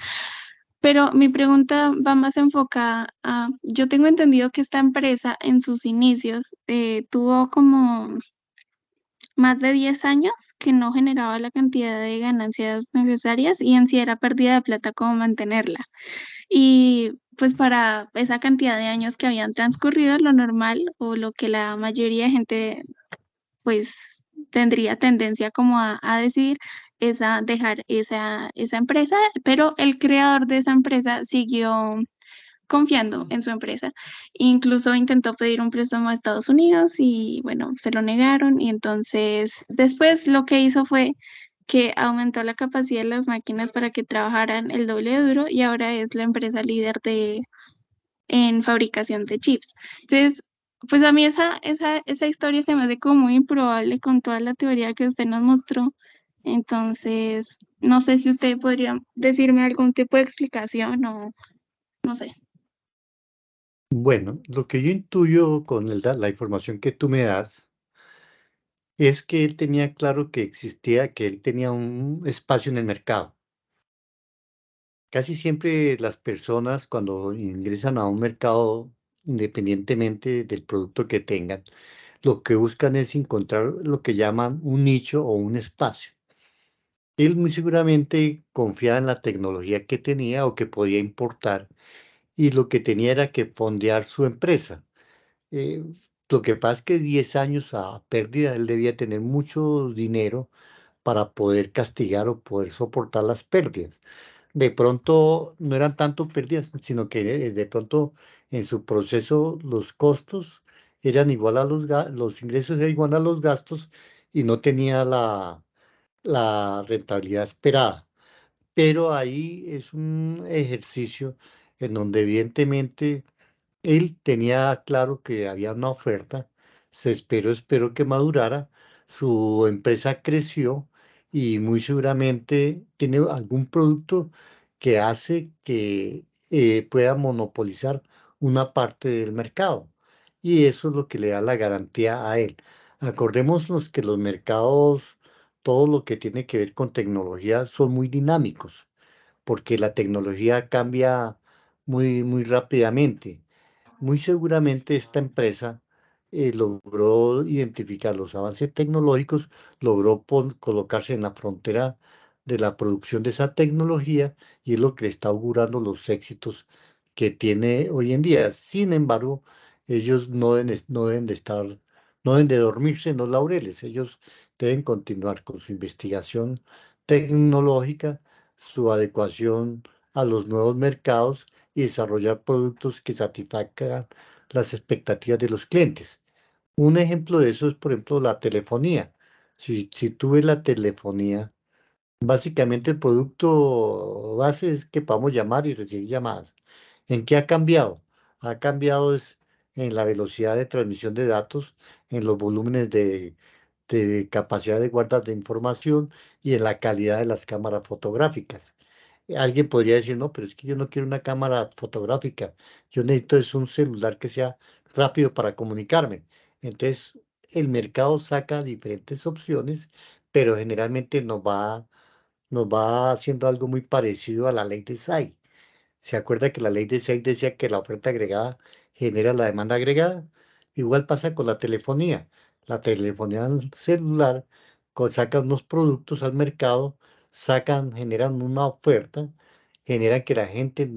Pero mi pregunta va más enfocada a, yo tengo entendido que esta empresa en sus inicios tuvo como más de 10 años que no generaba la cantidad de ganancias necesarias y en sí era pérdida de plata como mantenerla. Y pues para esa cantidad de años que habían transcurrido, lo normal o lo que la mayoría de gente pues tendría tendencia como a decidir es a dejar esa empresa, pero el creador de esa empresa siguió confiando en su empresa. Incluso intentó pedir un préstamo a Estados Unidos y bueno, se lo negaron y entonces después lo que hizo fue que aumentó la capacidad de las máquinas para que trabajaran el doble de duro y ahora es la empresa líder en fabricación de chips. Entonces, pues a mí esa historia se me hace como muy improbable con toda la teoría que usted nos mostró. Entonces, no sé si usted podría decirme algún tipo de explicación o no sé. Bueno, lo que yo intuyo con la información que tú me das es que él tenía claro que existía, que él tenía un espacio en el mercado. Casi siempre las personas cuando ingresan a un mercado, independientemente del producto que tengan, lo que buscan es encontrar lo que llaman un nicho o un espacio. Él muy seguramente confiaba en la tecnología que tenía o que podía importar y lo que tenía era que fondear su empresa. Eh, lo que pasa es que 10 años a pérdida, él debía tener mucho dinero para poder castigar o poder soportar las pérdidas. De pronto no eran tanto pérdidas, sino que de pronto en su proceso los costos eran igual a los ingresos eran igual a los gastos y no tenía la rentabilidad esperada. Pero ahí es un ejercicio en donde evidentemente él tenía claro que había una oferta, esperó que madurara, su empresa creció y muy seguramente tiene algún producto que hace que pueda monopolizar una parte del mercado. Y eso es lo que le da la garantía a él. Acordémonos que los mercados, todo lo que tiene que ver con tecnología, son muy dinámicos, porque la tecnología cambia muy rápidamente. Muy seguramente esta empresa logró identificar los avances tecnológicos, logró colocarse en la frontera de la producción de esa tecnología y es lo que le está augurando los éxitos que tiene hoy en día. Sin embargo, ellos no deben de estar, no deben de dormirse en los laureles. Ellos deben continuar con su investigación tecnológica, su adecuación a los nuevos mercados y desarrollar productos que satisfagan las expectativas de los clientes. Un ejemplo de eso es, por ejemplo, la telefonía. Si tú ves la telefonía, básicamente el producto base es que podamos llamar y recibir llamadas. ¿En qué ha cambiado? Ha cambiado es en la velocidad de transmisión de datos, en los volúmenes de capacidad de guardar de información y en la calidad de las cámaras fotográficas. Alguien podría decir, no, pero es que yo no quiero una cámara fotográfica, yo necesito es un celular que sea rápido para comunicarme. Entonces, el mercado saca diferentes opciones, pero generalmente nos va haciendo algo muy parecido a la ley de Say. ¿Se acuerda que la ley de Say decía que la oferta agregada genera la demanda agregada? Igual pasa con la telefonía. La telefonía celular saca unos productos al mercado, generan una oferta, generan que la gente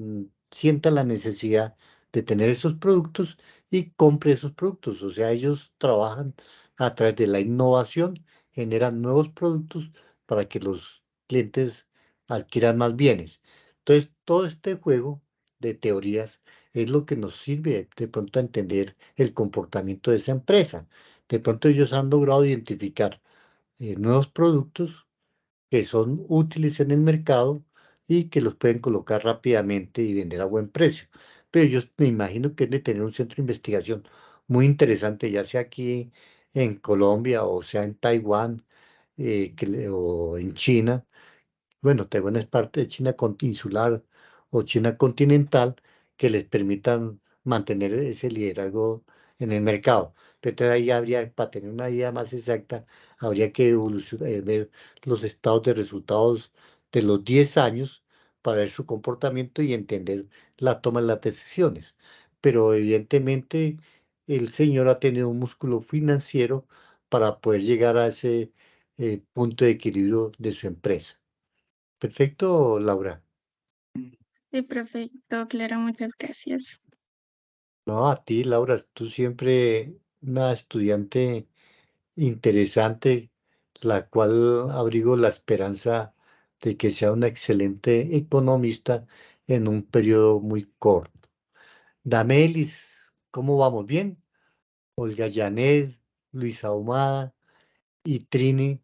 sienta la necesidad de tener esos productos y compre esos productos. O sea, ellos trabajan a través de la innovación, generan nuevos productos para que los clientes adquieran más bienes. Entonces, todo este juego de teorías es lo que nos sirve de pronto a entender el comportamiento de esa empresa. De pronto ellos han logrado identificar nuevos productos que son útiles en el mercado y que los pueden colocar rápidamente y vender a buen precio. Pero yo me imagino que es de tener un centro de investigación muy interesante, ya sea aquí en Colombia o sea en Taiwán o en China. Bueno, Taiwán es parte de China insular o China continental que les permitan mantener ese liderazgo en el mercado. Pero entonces ahí habría, para tener una idea más exacta, habría que ver los estados de resultados de los 10 años para ver su comportamiento y entender la toma de las decisiones. Pero evidentemente el señor ha tenido un músculo financiero para poder llegar a ese punto de equilibrio de su empresa. Perfecto, Laura. Sí, perfecto, claro, muchas gracias. No, a ti, Laura, tú siempre una estudiante interesante, la cual abrigo la esperanza de que sea una excelente economista en un periodo muy corto. Damelis, ¿cómo vamos? ¿Bien? Olga Janet, Luisa Ahumada y Trini,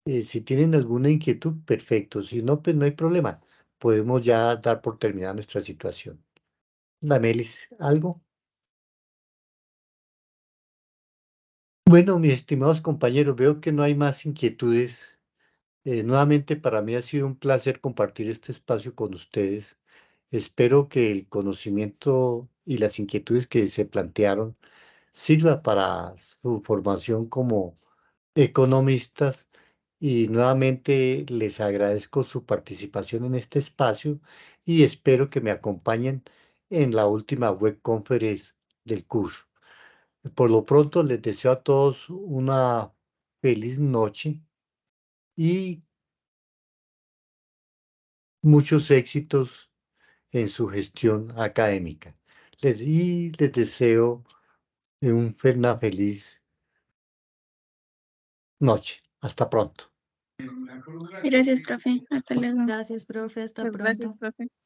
si tienen alguna inquietud, perfecto. Si no, pues no hay problema. Podemos ya dar por terminada nuestra situación. Damelis, ¿algo? Bueno, mis estimados compañeros, veo que no hay más inquietudes. Nuevamente, para mí ha sido un placer compartir este espacio con ustedes. Espero que el conocimiento y las inquietudes que se plantearon sirva para su formación como economistas Y nuevamente les agradezco su participación en este espacio y espero que me acompañen en la última web conference del curso. Por lo pronto les deseo a todos una feliz noche y muchos éxitos en su gestión académica. Les deseo una feliz noche. Hasta pronto. Gracias, profe. Hasta luego. Gracias, profe. Hasta Muchas gracias, pronto. profe.